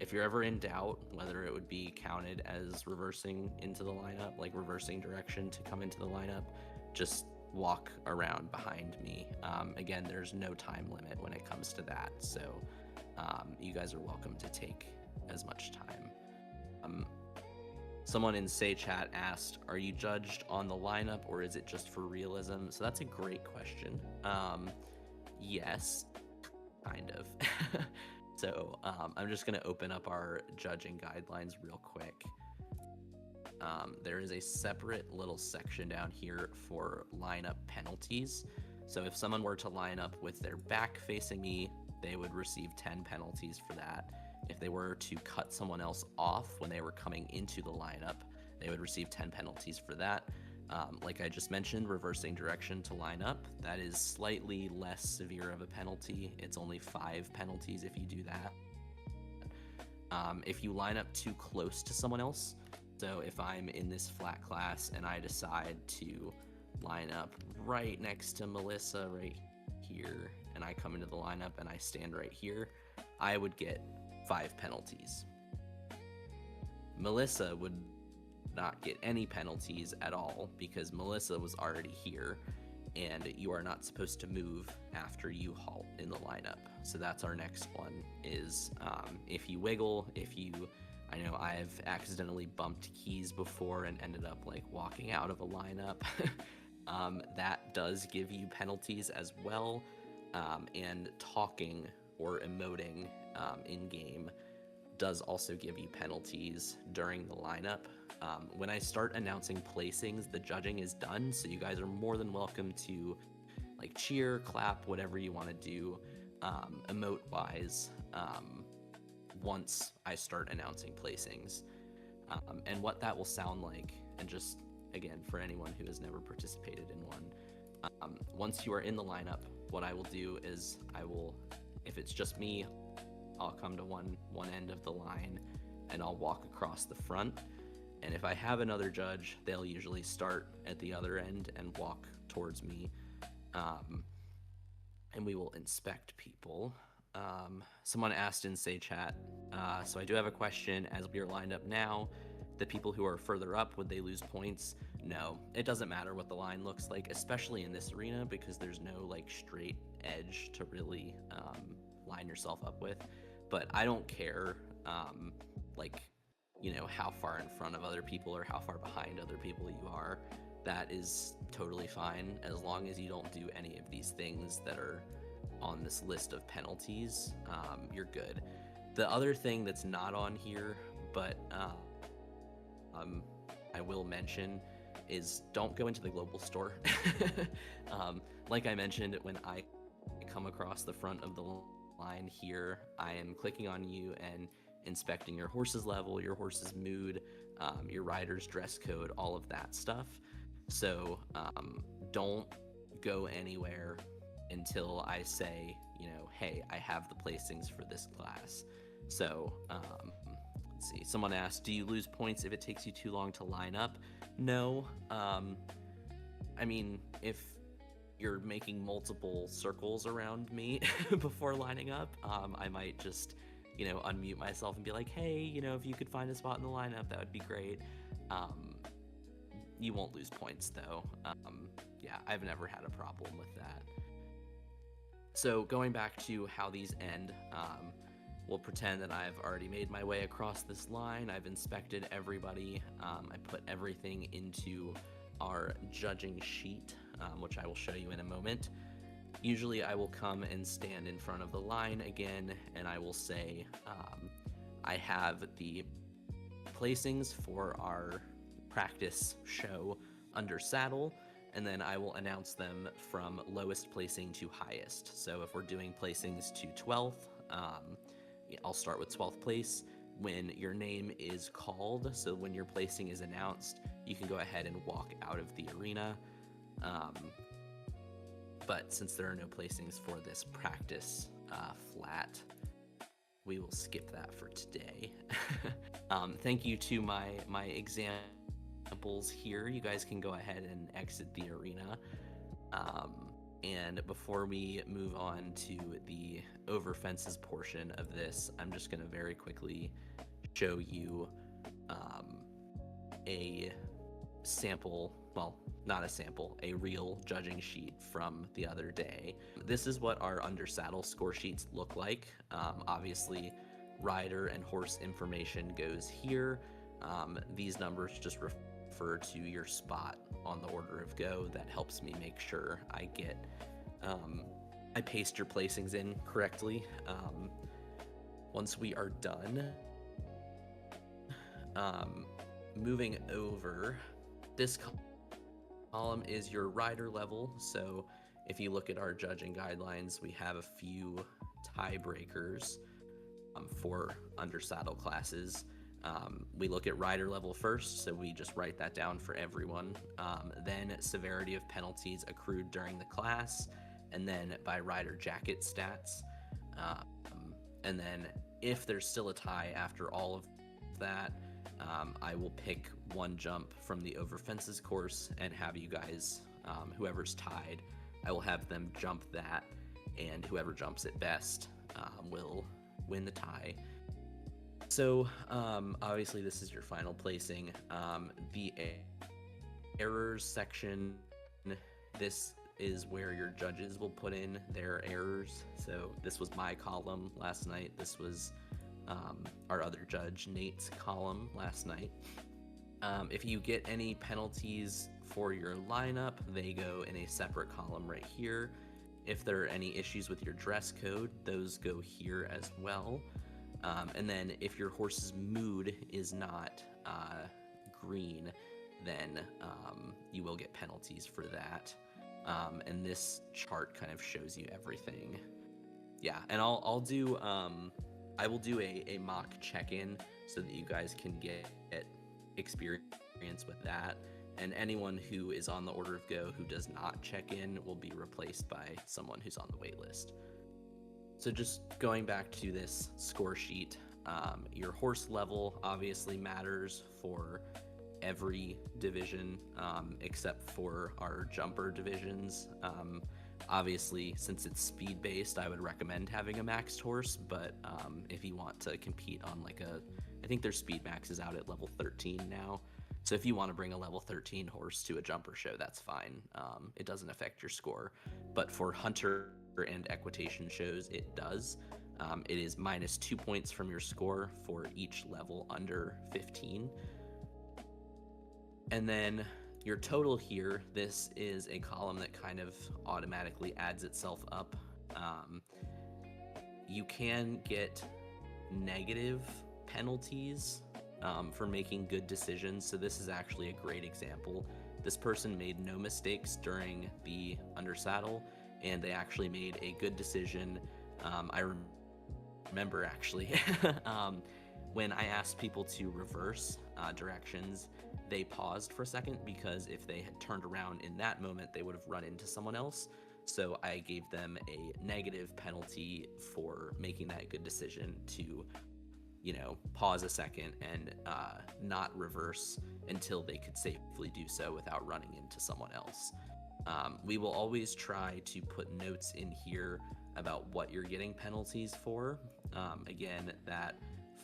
If you're ever in doubt whether it would be counted as reversing into the lineup, like reversing direction to come into the lineup, just walk around behind me. Again, there's no time limit when it comes to that, so you guys are welcome to take as much time. Someone in Say Chat asked, are you judged on the lineup or is it just for realism? So that's a great question. Yes, kind of. So I'm just going to open up our judging guidelines real quick. There is a separate little section down here for lineup penalties. So if someone were to line up with their back facing me, they would receive 10 penalties for that. If they were to cut someone else off when they were coming into the lineup, they would receive 10 penalties for that. Like I just mentioned, reversing direction to line up, that is slightly less severe of a penalty. It's only 5 penalties if you do that. If you line up too close to someone else, so if I'm in this flat class and I decide to line up right next to Melissa right here, and I come into the lineup and I stand right here, I would get 5 penalties. Melissa would not get any penalties at all because Melissa was already here and you are not supposed to move after you halt in the lineup. So that's our next one is if you wiggle, I know I've accidentally bumped keys before and ended up like walking out of a lineup. That does give you penalties as well. And talking or emoting in game does also give you penalties during the lineup. When I start announcing placings, the judging is done, so you guys are more than welcome to like cheer, clap, whatever you want to do emote wise once I start announcing placings. And what that will sound like, and just again for anyone who has never participated in one, once you are in the lineup, what I will do is if it's just me, I'll come to one end of the line and I'll walk across the front. And if I have another judge, they'll usually start at the other end and walk towards me. And we will inspect people. Someone asked in Say Chat, so I do have a question. As we are lined up now, the people who are further up, would they lose points? No, it doesn't matter what the line looks like, especially in this arena, because there's no like straight edge to really line yourself up with. But I don't care, like how far in front of other people or how far behind other people you are. That is totally fine as long as you don't do any of these things that are on this list of penalties. You're good. The other thing that's not on here, but I will mention, is don't go into the global store. Like I mentioned, when I come across the front of the line here, I am clicking on you and inspecting your horse's level, your horse's mood, your rider's dress code, all of that stuff. So don't go anywhere until I say, hey, I have the placings for this class. So let's see. Someone asked, do you lose points if it takes you too long to line up? No. I mean, if you're making multiple circles around me before lining up, I might just, unmute myself and be like, hey, if you could find a spot in the lineup, that would be great. You won't lose points though. Yeah, I've never had a problem with that. So going back to how these end, we'll pretend that I've already made my way across this line. I've inspected everybody. I put everything into our judging sheet, which I will show you in a moment. Usually I will come and stand in front of the line again, and I will say, I have the placings for our practice show under saddle, and then I will announce them from lowest placing to highest. So if we're doing placings to 12th, I'll start with 12th place. When your name is called, so when your placing is announced, you can go ahead and walk out of the arena. But since there are no placings for this practice flat, we will skip that for today. Thank you to my examples here. You guys can go ahead and exit the arena. And before we move on to the over fences portion of this, I'm just going to very quickly show you a sample, well, not a sample, a real judging sheet from the other day. This is what our under saddle score sheets look like. Obviously, rider and horse information goes here. These numbers just refer to your spot on the order of go. That helps me make sure I get, I paste your placings in correctly. Once we are done, moving over, this column is your rider level. So if you look at our judging guidelines, we have a few tiebreakers for under saddle classes. We look at rider level first, so we just write that down for everyone. Then severity of penalties accrued during the class, and then by rider jacket stats. And then if there's still a tie after all of that, I will pick one jump from the over fences course and have you guys, whoever's tied, I will have them jump that, and whoever jumps it best will win the tie. So obviously this is your final placing. The errors section, this is where your judges will put in their errors. So this was my column last night. This was our other judge, Nate's column last night. If you get any penalties for your lineup, they go in a separate column right here. If there are any issues with your dress code, those go here as well. And then if your horse's mood is not green, then you will get penalties for that. And this chart kind of shows you everything. Yeah, and I'll do I will do a mock check-in so that you guys can get experience with that. And anyone who is on the order of go who does not check in will be replaced by someone who's on the wait list. So just going back to this score sheet, your horse level obviously matters for every division except for our jumper divisions. Obviously, since it's speed based, I would recommend having a maxed horse, but if you want to compete on like I think their speed max is out at level 13 now. So if you want to bring a level 13 horse to a jumper show, that's fine. It doesn't affect your score. But for hunter and equitation shows, it does. It is minus 2 points from your score for each level under 15. And then your total here, this is a column that kind of automatically adds itself up. You can get negative penalties for making good decisions. So this is actually a great example. This person made no mistakes during the undersaddle, and they actually made a good decision. I remember actually when I asked people to reverse directions, they paused for a second, because if they had turned around in that moment, they would have run into someone else. So I gave them a negative penalty for making that good decision to, pause a second and not reverse until they could safely do so without running into someone else. We will always try to put notes in here about what you're getting penalties for. Again, that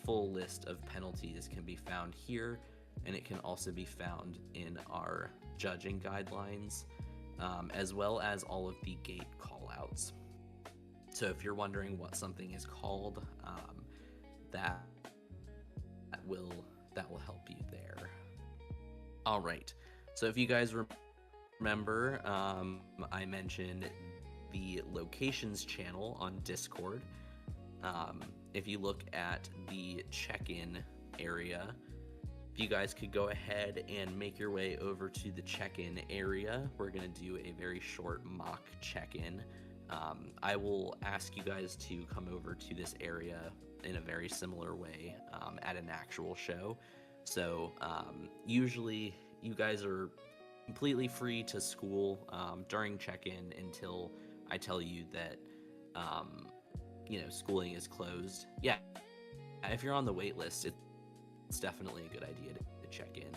full list of penalties can be found here, and it can also be found in our judging guidelines, as well as all of the gate callouts. So if you're wondering what something is called, that will help you there. All right. So if you guys remember, I mentioned the locations channel on Discord. If you look at the check-in area, if you guys could go ahead and make your way over to the check-in area, we're going to do a very short mock check-in. I will ask you guys to come over to this area in a very similar way at an actual show. So usually you guys are completely free to school during check-in until I tell you that schooling is closed. Yeah, if you're on the wait list, it's definitely a good idea to check in.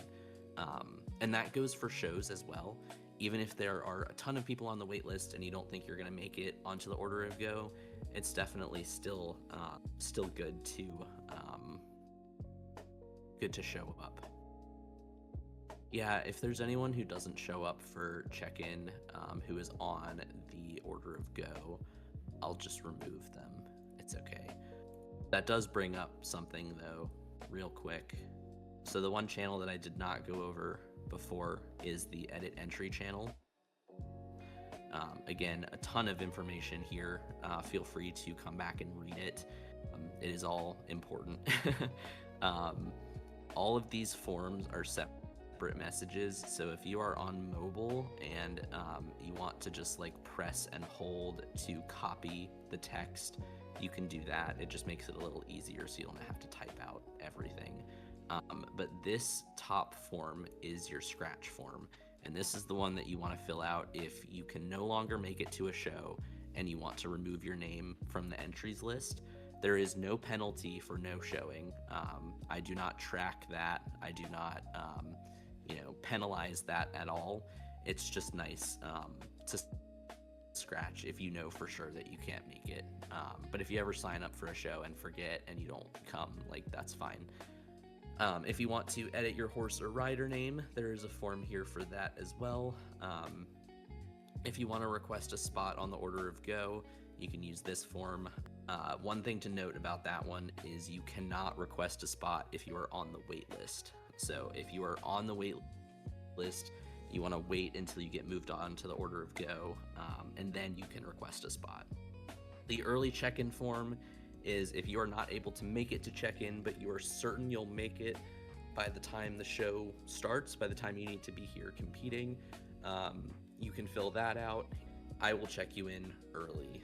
And that goes for shows as well. Even if there are a ton of people on the wait list and you don't think you're going to make it onto the order of go, it's definitely still good to show up. Yeah, if there's anyone who doesn't show up for check-in who is on the order of go, I'll just remove them. It's okay. That does bring up something though, real quick. So the one channel that I did not go over before is the edit entry channel. Again, a ton of information here. Feel free to come back and read it. It is all important. All of these forms are separate messages. So if you are on mobile and you want to just like press and hold to copy the text, you can do that. It just makes it a little easier so you don't have to type out everything. But this top form is your scratch form. And this is the one that you want to fill out if you can no longer make it to a show and you want to remove your name from the entries list. There is no penalty for no showing. I do not track that. I do not, penalize that at all. It's just nice to scratch if you know for sure that you can't make it. But if you ever sign up for a show and forget and you don't come, that's fine. If you want to edit your horse or rider name, there is a form here for that as well. If you want to request a spot on the order of go, you can use this form. One thing to note about that one is you cannot request a spot if you are on the wait list. So if you are on the wait list, you want to wait until you get moved on to the order of go, and then you can request a spot. The early check-in form is if you are not able to make it to check-in, but you are certain you'll make it by the time the show starts, by the time you need to be here competing, you can fill that out. I will check you in early.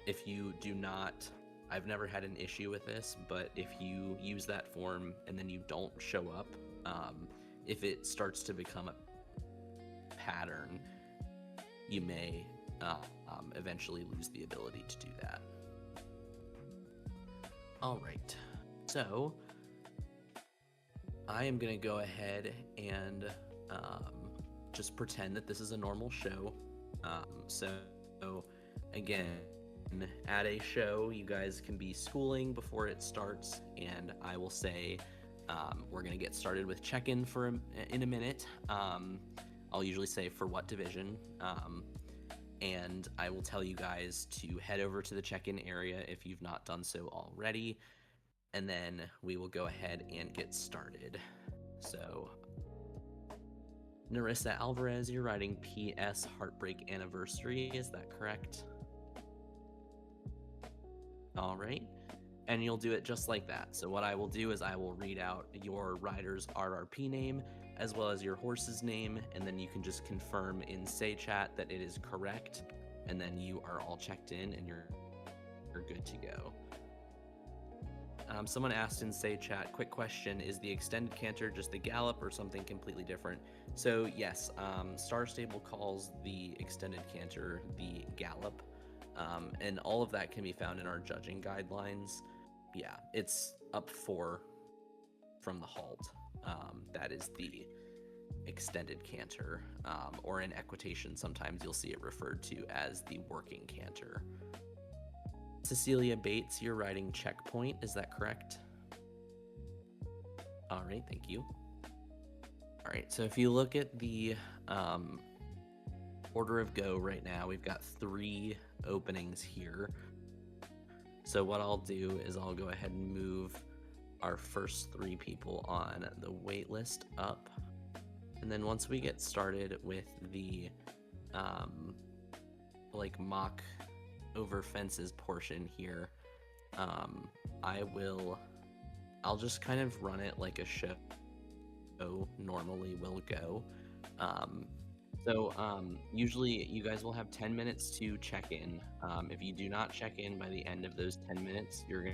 If you do not, I've never had an issue with this, but if you use that form and then you don't show up, if it starts to become a pattern, you may eventually lose the ability to do that. All right, so I am going to go ahead and just pretend that this is a normal show. So again, at a show, you guys can be schooling before it starts, and I will say we're going to get started with check-in in a minute. I'll usually say for what division. and I will tell you guys to head over to the check-in area if you've not done so already, and then we will go ahead and get started. So, Narissa Alvarez, you're writing PS Heartbreak Anniversary, is that correct? All right. And you'll do it just like that. So what I will do is I will read out your rider's RRP name as well as your horse's name, and then you can just confirm in Say Chat that it is correct, and then you are all checked in and you're good to go. Someone asked in Say Chat, quick question, is the extended canter just the gallop or something completely different? So yes, Star Stable calls the extended canter the gallop, and all of that can be found in our judging guidelines. Yeah, it's up 4 from the halt. That is the extended canter, or in equitation, sometimes you'll see it referred to as the working canter. Cecilia Bates, you're writing checkpoint, is that correct? All right, thank you. All right, so if you look at the order of go right now, we've got 3 openings here. So what I'll do is I'll go ahead and move our first 3 people on the wait list up. And then once we get started with the like mock over fences portion here, I'll just kind of run it like a show normally will go. Usually you guys will have 10 minutes to check in. If you do not check in by the end of those 10 minutes, you're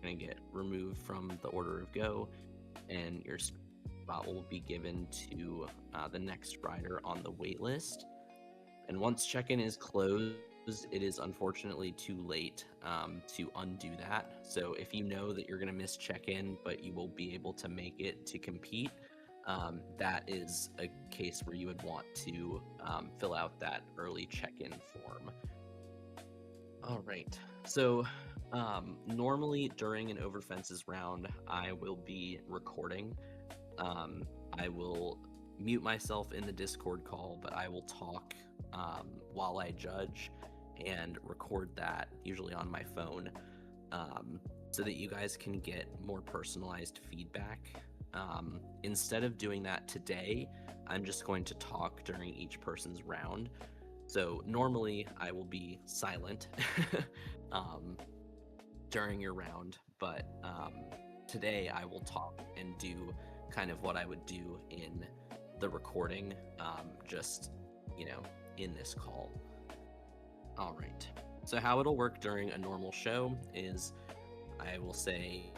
going to get removed from the order of go, and your spot will be given to the next rider on the wait list. And once check-in is closed, it is unfortunately too late to undo that. So if you know that you're going to miss check-in, but you will be able to make it to compete, that is a case where you would want to fill out that early check-in form. All right, so normally during an over fences round, I will be recording. I will mute myself in the Discord call, but I will talk while I judge and record that, usually on my phone, so that you guys can get more personalized feedback. Instead of doing that today, I'm just going to talk during each person's round. So normally I will be silent during your round, but today I will talk and do kind of what I would do in the recording, just, in this call. All right, so how it'll work during a normal show is I will say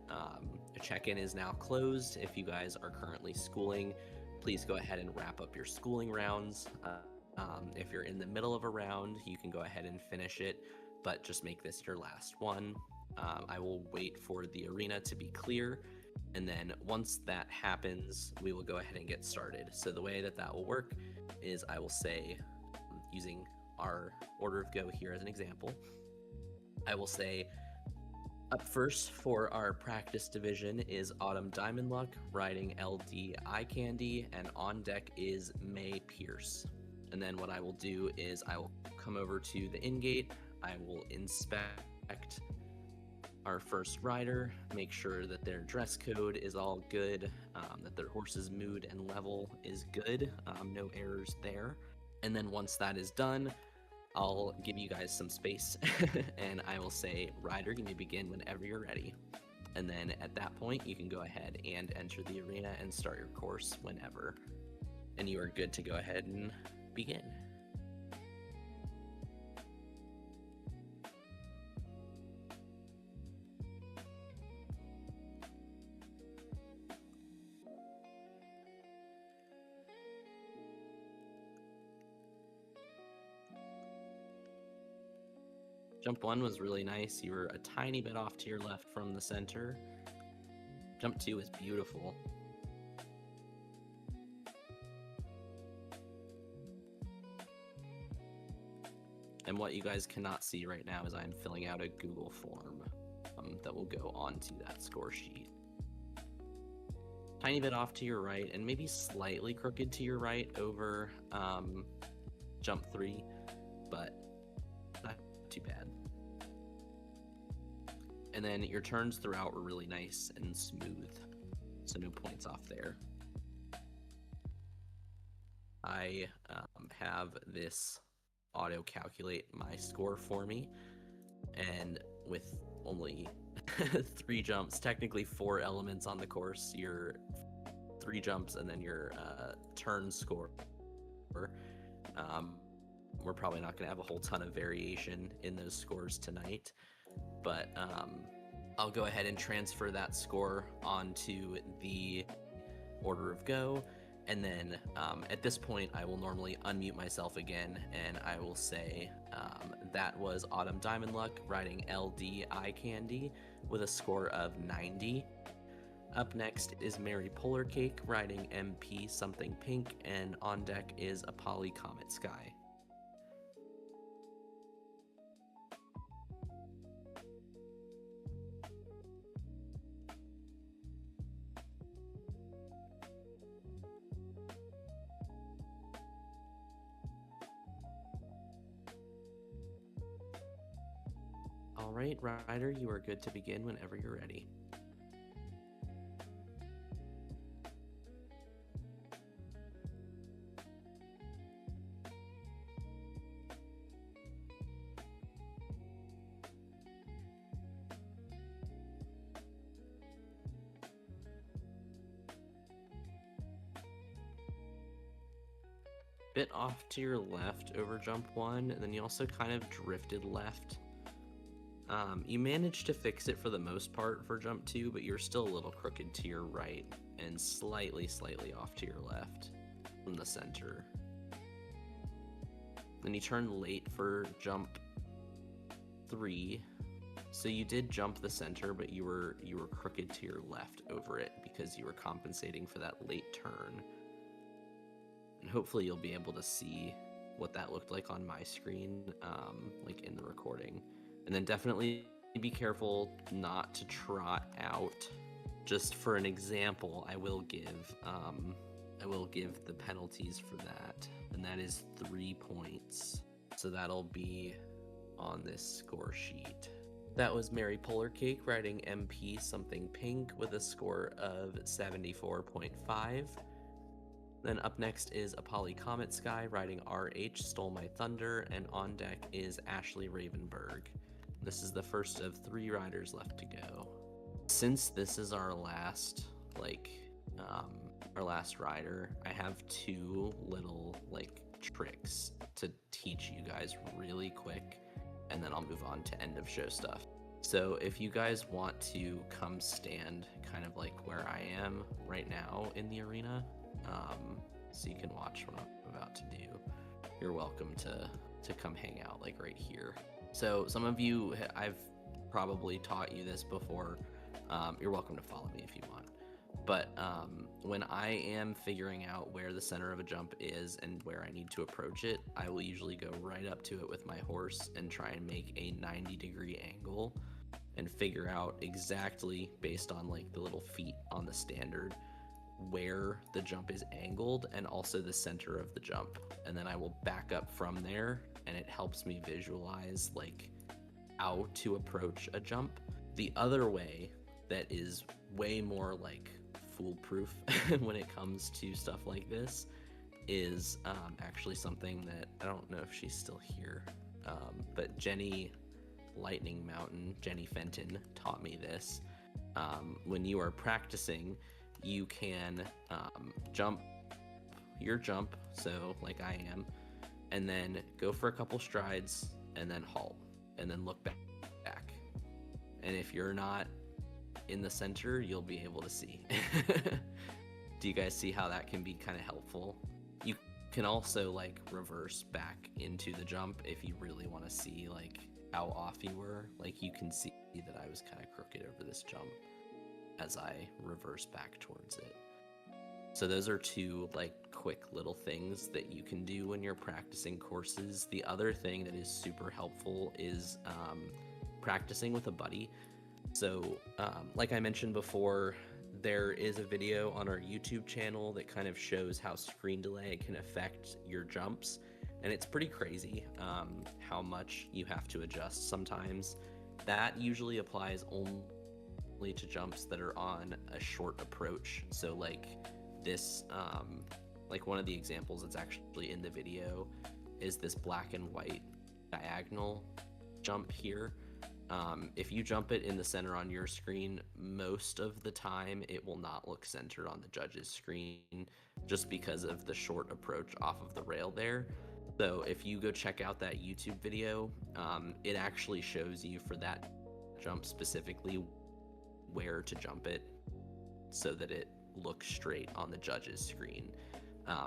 a check-in is now closed. If you guys are currently schooling, please go ahead and wrap up your schooling rounds. If you're in the middle of a round, you can go ahead and finish it, but just make this your last one. I will wait for the arena to be clear, and then once that happens, we will go ahead and get started. So the way that will work is I will say, using our order of go here as an example, I will say, up first for our practice division is Autumn Diamond Luck riding LD Eye Candy, and on deck is May Pierce. And then what I will do is I will come over to the in-gate, I will inspect our first rider, make sure that their dress code is all good, that their horse's mood and level is good, no errors there. And then once that is done, I'll give you guys some space and I will say, rider, you may begin whenever you're ready. And then at that point, you can go ahead and enter the arena and start your course whenever. And you are good to go ahead and begin. Jump 1 was really nice. You were a tiny bit off to your left from the center. Jump 2 is beautiful. And what you guys cannot see right now is I'm filling out a Google form that will go onto that score sheet. Tiny bit off to your right, and maybe slightly crooked to your right over jump 3, but not too bad. And then your turns throughout were really nice and smooth, so no points off there. I have this auto calculate my score for me, and with only 3 jumps, technically 4 elements on the course, your 3 jumps and then your turn score. We're probably not going to have a whole ton of variation in those scores tonight, but I'll go ahead and transfer that score onto the order of go. And then at this point, I will normally unmute myself again, and I will say that was Autumn Diamond Luck riding LD Eye Candy with a score of 90. Up next is Mary Polar Cake riding MP Something Pink, and on deck is Apolly Comet Sky. All right, rider, you are good to begin whenever you're ready. Bit off to your left over jump 1, and then you also kind of drifted left. You managed to fix it for the most part for jump 2, but you're still a little crooked to your right and slightly off to your left from the center. Then you turn late for jump 3. So you did jump the center, but you were crooked to your left over it because you were compensating for that late turn. And hopefully you'll be able to see what that looked like on my screen, like in the recording. And then definitely be careful not to trot out. Just for an example, I will give the penalties for that, and that is 3 points. So that'll be on this score sheet. That was Mary Polar Cake riding MP Something Pink with a score of 74.5. Then up next is Apolly Comet Sky riding RH Stole My Thunder, and on deck is Ashley Ravenberg. This is the first of 3 riders left to go. Since this is our last rider, I have 2 little tricks to teach you guys really quick, and then I'll move on to end of show stuff. So if you guys want to come stand kind of like where I am right now in the arena, so you can watch what I'm about to do, you're welcome to come hang out like right here. So some of you, I've probably taught you this before. You're welcome to follow me if you want. But when I am figuring out where the center of a jump is and where I need to approach it, I will usually go right up to it with my horse and try and make a 90-degree angle and figure out exactly, based on like the little feet on the standard, where the jump is angled and also the center of the jump. And then I will back up from there, and it helps me visualize like how to approach a jump. The other way that is way more like foolproof when it comes to stuff like this is actually something that I don't know if she's still here, but Jenny Lightning Mountain, Jenny Fenton, taught me this. When you are practicing, you can jump your jump, so like I am, and then go for a couple strides and then halt and then look back. And if you're not in the center, you'll be able to see. Do you guys see how that can be kind of helpful? You can also like reverse back into the jump if you really want to see like how off you were. Like you can see that I was kind of crooked over this jump as I reverse back towards it. So those are 2 like quick little things that you can do when you're practicing courses. The other thing that is super helpful is practicing with a buddy. So like I mentioned before, there is a video on our YouTube channel that kind of shows how screen delay can affect your jumps. and it's pretty crazy how much you have to adjust sometimes. That usually applies only to jumps that are on a short approach. So like this, like one of the examples that's actually in the video is this black and white diagonal jump here. If you jump it in the center on your screen, most of the time it will not look centered on the judge's screen just because of the short approach off of the rail there. So if you go check out that YouTube video, it actually shows you for that jump specifically where to jump it so that it looks straight on the judge's screen.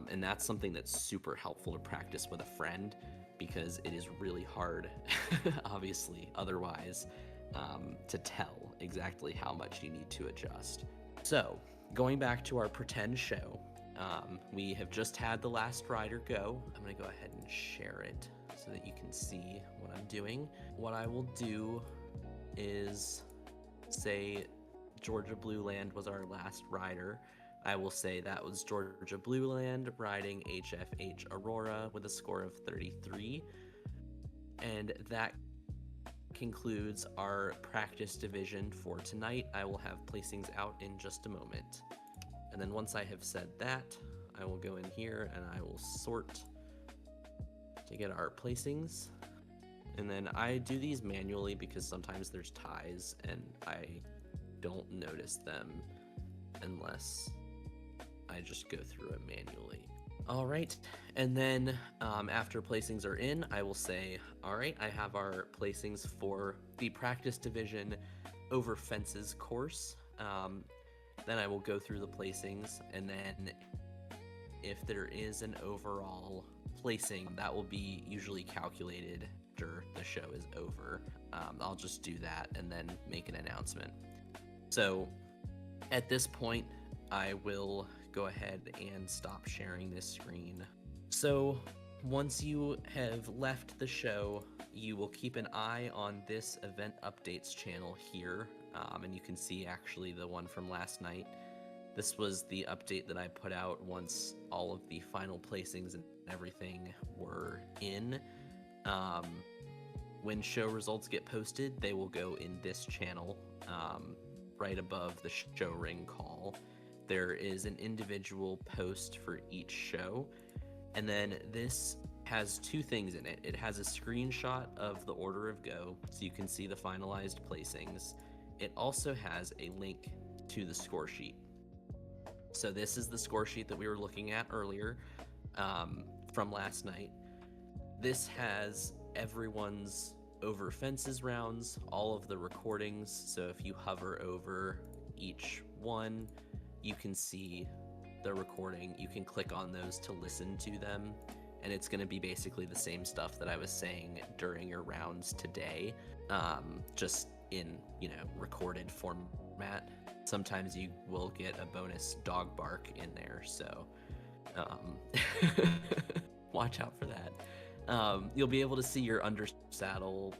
And that's something that's super helpful to practice with a friend, because it is really hard, obviously, otherwise, to tell exactly how much you need to adjust. So, going back to our pretend show, we have just had the last rider go. I'm gonna go ahead and share it so that you can see what I'm doing. What I will do is say Georgia Blue Land was our last rider. I will say that was Georgia Blue Land riding HFH Aurora with a score of 33. And that concludes our practice division for tonight. I will have placings out in just a moment. And then once I have said that, I will go in here and I will sort to get our placings. And then I do these manually because sometimes there's ties and I don't notice them unless I just go through it manually. All right, and then after placings are in, I will say, all right, I have our placings for the practice division over fences course. Then I will go through the placings, and then if there is an overall placing, that will be usually calculated after the show is over. I'll just do that and then make an announcement. So at this point, I will go ahead and stop sharing this screen. So once you have left the show, you will keep an eye on this event updates channel here, and you can see actually the one from last night. This was the update that I put out once all of the final placings and everything were in. When show results get posted, they will go in this channel right above the show ring call. There is an individual post for each show, and then this has two things in it. It has a screenshot of the order of go, so you can see the finalized placings. It also has a link to the score sheet. So this is the score sheet that we were looking at earlier from last night. This has everyone's over fences rounds, all of the recordings. So if you hover over each one, you can see the recording. You can click on those to listen to them, and it's going to be basically the same stuff that I was saying during your rounds today, just in, recorded format. Sometimes you will get a bonus dog bark in there, so watch out for that. You'll be able to see your under saddle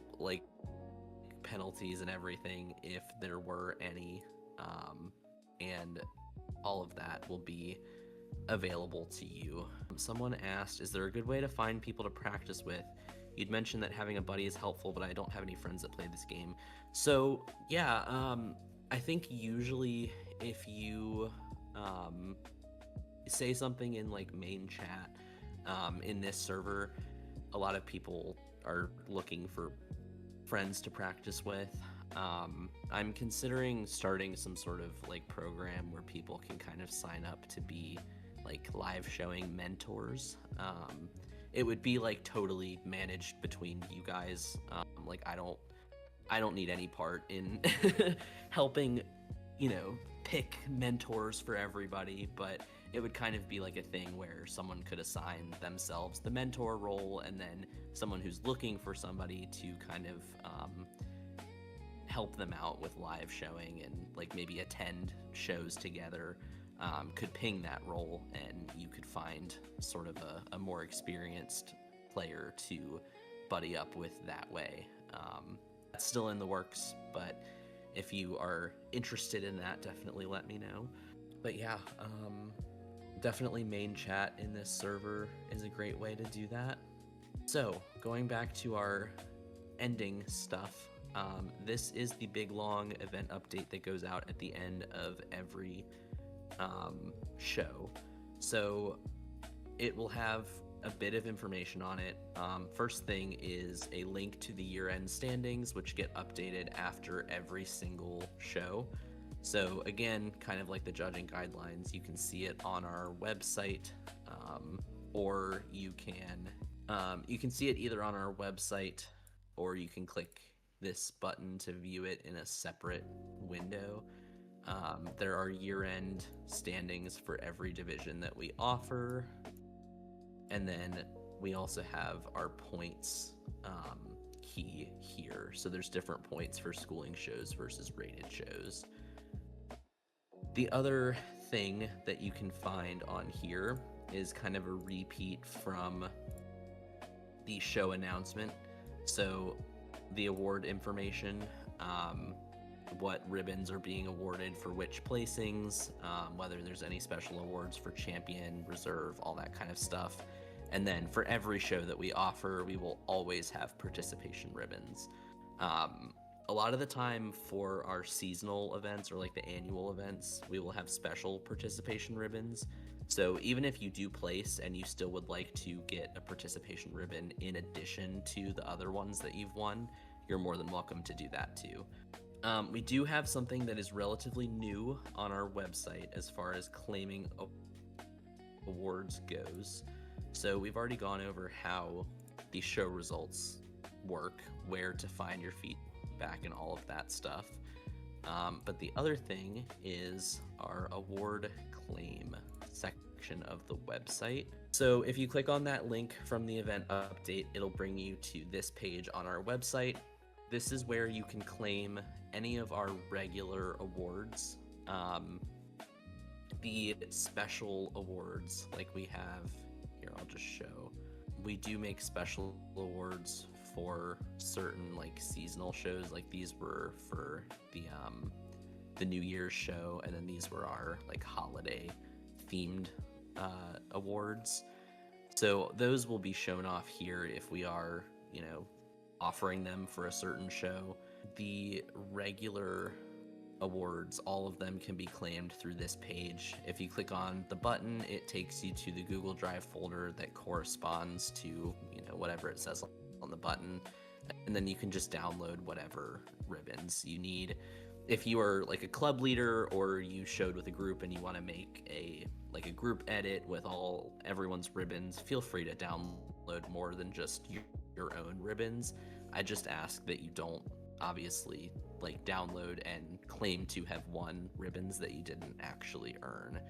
penalties and everything if there were any, and all of that will be available to you. Someone asked, is there a good way to find people to practice with? You'd mentioned that having a buddy is helpful, but I don't have any friends that play this game. So yeah, I think usually if you say something in main chat in this server, a lot of people are looking for friends to practice with. I'm considering starting some sort of program where people can kind of sign up to be live showing mentors. It would be totally managed between you guys. I don't need any part in helping, pick mentors for everybody, but it would kind of be a thing where someone could assign themselves the mentor role, and then someone who's looking for somebody to kind of help them out with live showing and maybe attend shows together could ping that role, and you could find sort of a more experienced player to buddy up with that way. That's still in the works, but if you are interested in that, definitely let me know. But yeah, definitely main chat in this server is a great way to do that. So going back to our ending stuff, this is the big long event update that goes out at the end of every show. So it will have a bit of information on it. First thing is a link to the year-end standings, which get updated after every single show. So again, kind of like the judging guidelines, you can see it on our website, or you can see it either on our website, or you can click this button to view it in a separate window. There are year-end standings for every division that we offer. And then we also have our points key here. So there's different points for schooling shows versus rated shows. The other thing that you can find on here is kind of a repeat from the show announcement. So the award information, what ribbons are being awarded for which placings, whether there's any special awards for champion, reserve, all that kind of stuff. And then for every show that we offer, we will always have participation ribbons. A lot of the time for our seasonal events or like the annual events, we will have special participation ribbons. So even if you do place and you still would like to get a participation ribbon in addition to the other ones that you've won, you're more than welcome to do that too. We do have something that is relatively new on our website as far as claiming awards goes. So we've already gone over how the show results work, where to find your feedback and all of that stuff. But the other thing is our award claim section of the website. So if you click on that link from the event update, it'll bring you to this page on our website. This is where you can claim any of our regular awards. The special awards, like we have here, I'll just show. We do make special awards for certain like seasonal shows. Like these were for the New Year's show, and then these were our like holiday themed awards. So those will be shown off here if we are, offering them for a certain show. The regular awards, all of them can be claimed through this page. If you click on the button, it takes you to the Google Drive folder that corresponds to, whatever it says on the button. And then you can just download whatever ribbons you need. If you are like a club leader or you showed with a group and you want to make a group edit with everyone's ribbons, feel free to download more than just your own ribbons. I just ask that you don't obviously download and claim to have won ribbons that you didn't actually earn.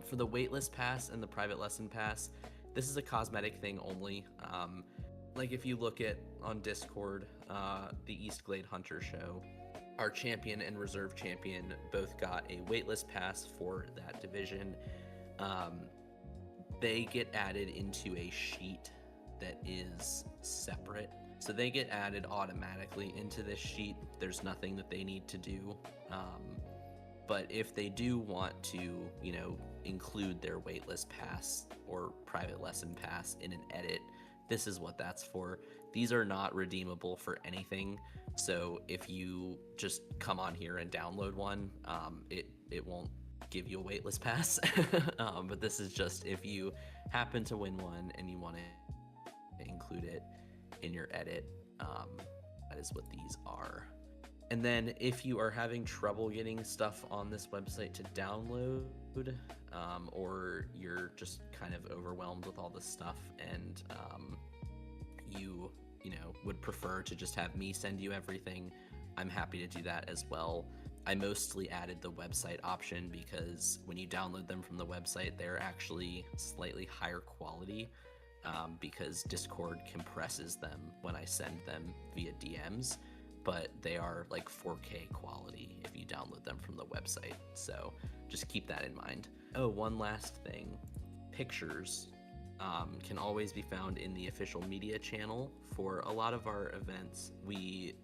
For the waitlist pass and the private lesson pass, this is a cosmetic thing only. If you look at on Discord, the East Glade Hunter show, our champion and reserve champion both got a waitlist pass for that division. They get added into a sheet that is separate. So they get added automatically into this sheet. There's nothing that they need to do. But if they do want to, include their waitlist pass or private lesson pass in an edit, this is what that's for. These are not redeemable for anything. So if you just come on here and download one, it won't give you a waitlist pass. But this is just if you happen to win one and you want to include it in your edit, that is what these are. And then if you are having trouble getting stuff on this website to download, or you're just kind of overwhelmed with all this stuff and you would prefer to just have me send you everything, I'm happy to do that as well. I mostly added the website option because when you download them from the website, they're actually slightly higher quality, because Discord compresses them when I send them via DMs, but they are 4K quality if you download them from the website. So just keep that in mind. Oh, one last thing. Pictures can always be found in the official media channel. For a lot of our events, we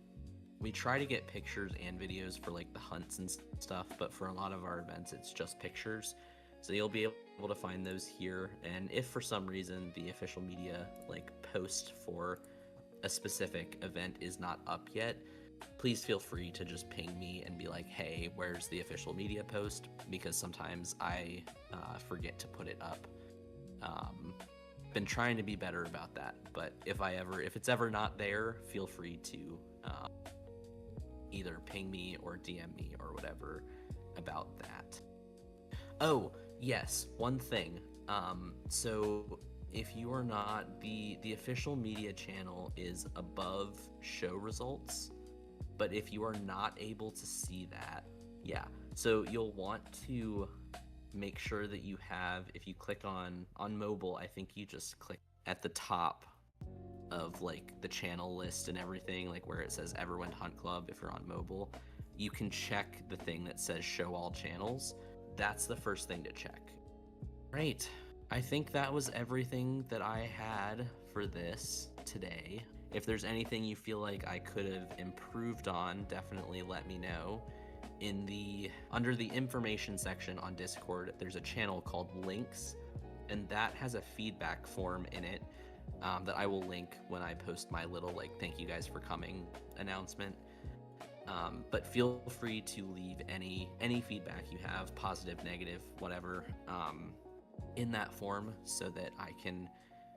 try to get pictures and videos for the hunts and stuff, but for a lot of our events, it's just pictures. So you'll be able to find those here. And if for some reason the official media like post for a specific event is not up yet, please feel free to just ping me and be like, hey, where's the official media post? Because sometimes I forget to put it up. Been trying to be better about that, but if it's ever not there, feel free to either ping me or DM me or whatever about that. Oh, yes, one thing. So if you are not, the official media channel is above show results, but if you are not able to see that, yeah, so you'll want to make sure that you have, if you click on mobile, I think you just click at the top of like the channel list and everything, like where it says Everwind Hunt Club. If you're on mobile, you can check the thing that says show all channels. That's the first thing to check. Right, I think that was everything that I had for this today. If there's anything you feel like I could have improved on, definitely let me know. Under the information section on Discord, there's a channel called Links, and that has a feedback form in it that I will link when I post my little like thank you guys for coming announcement. But feel free to leave any feedback you have, positive, negative, whatever, in that form, so that I can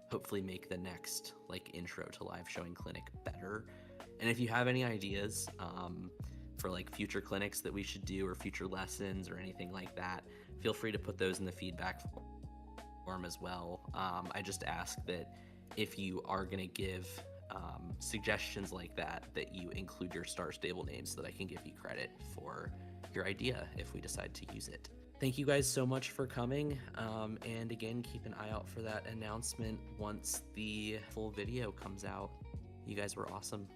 hopefully make the next like intro to live showing clinic better. And if you have any ideas for like future clinics that we should do, or future lessons or anything like that, feel free to put those in the feedback form as well. I just ask that if you are going to give suggestions like that, that you include your star stable name so that I can give you credit for your idea if we decide to use it. Thank you guys so much for coming, and again, keep an eye out for that announcement once the full video comes out. You guys were awesome.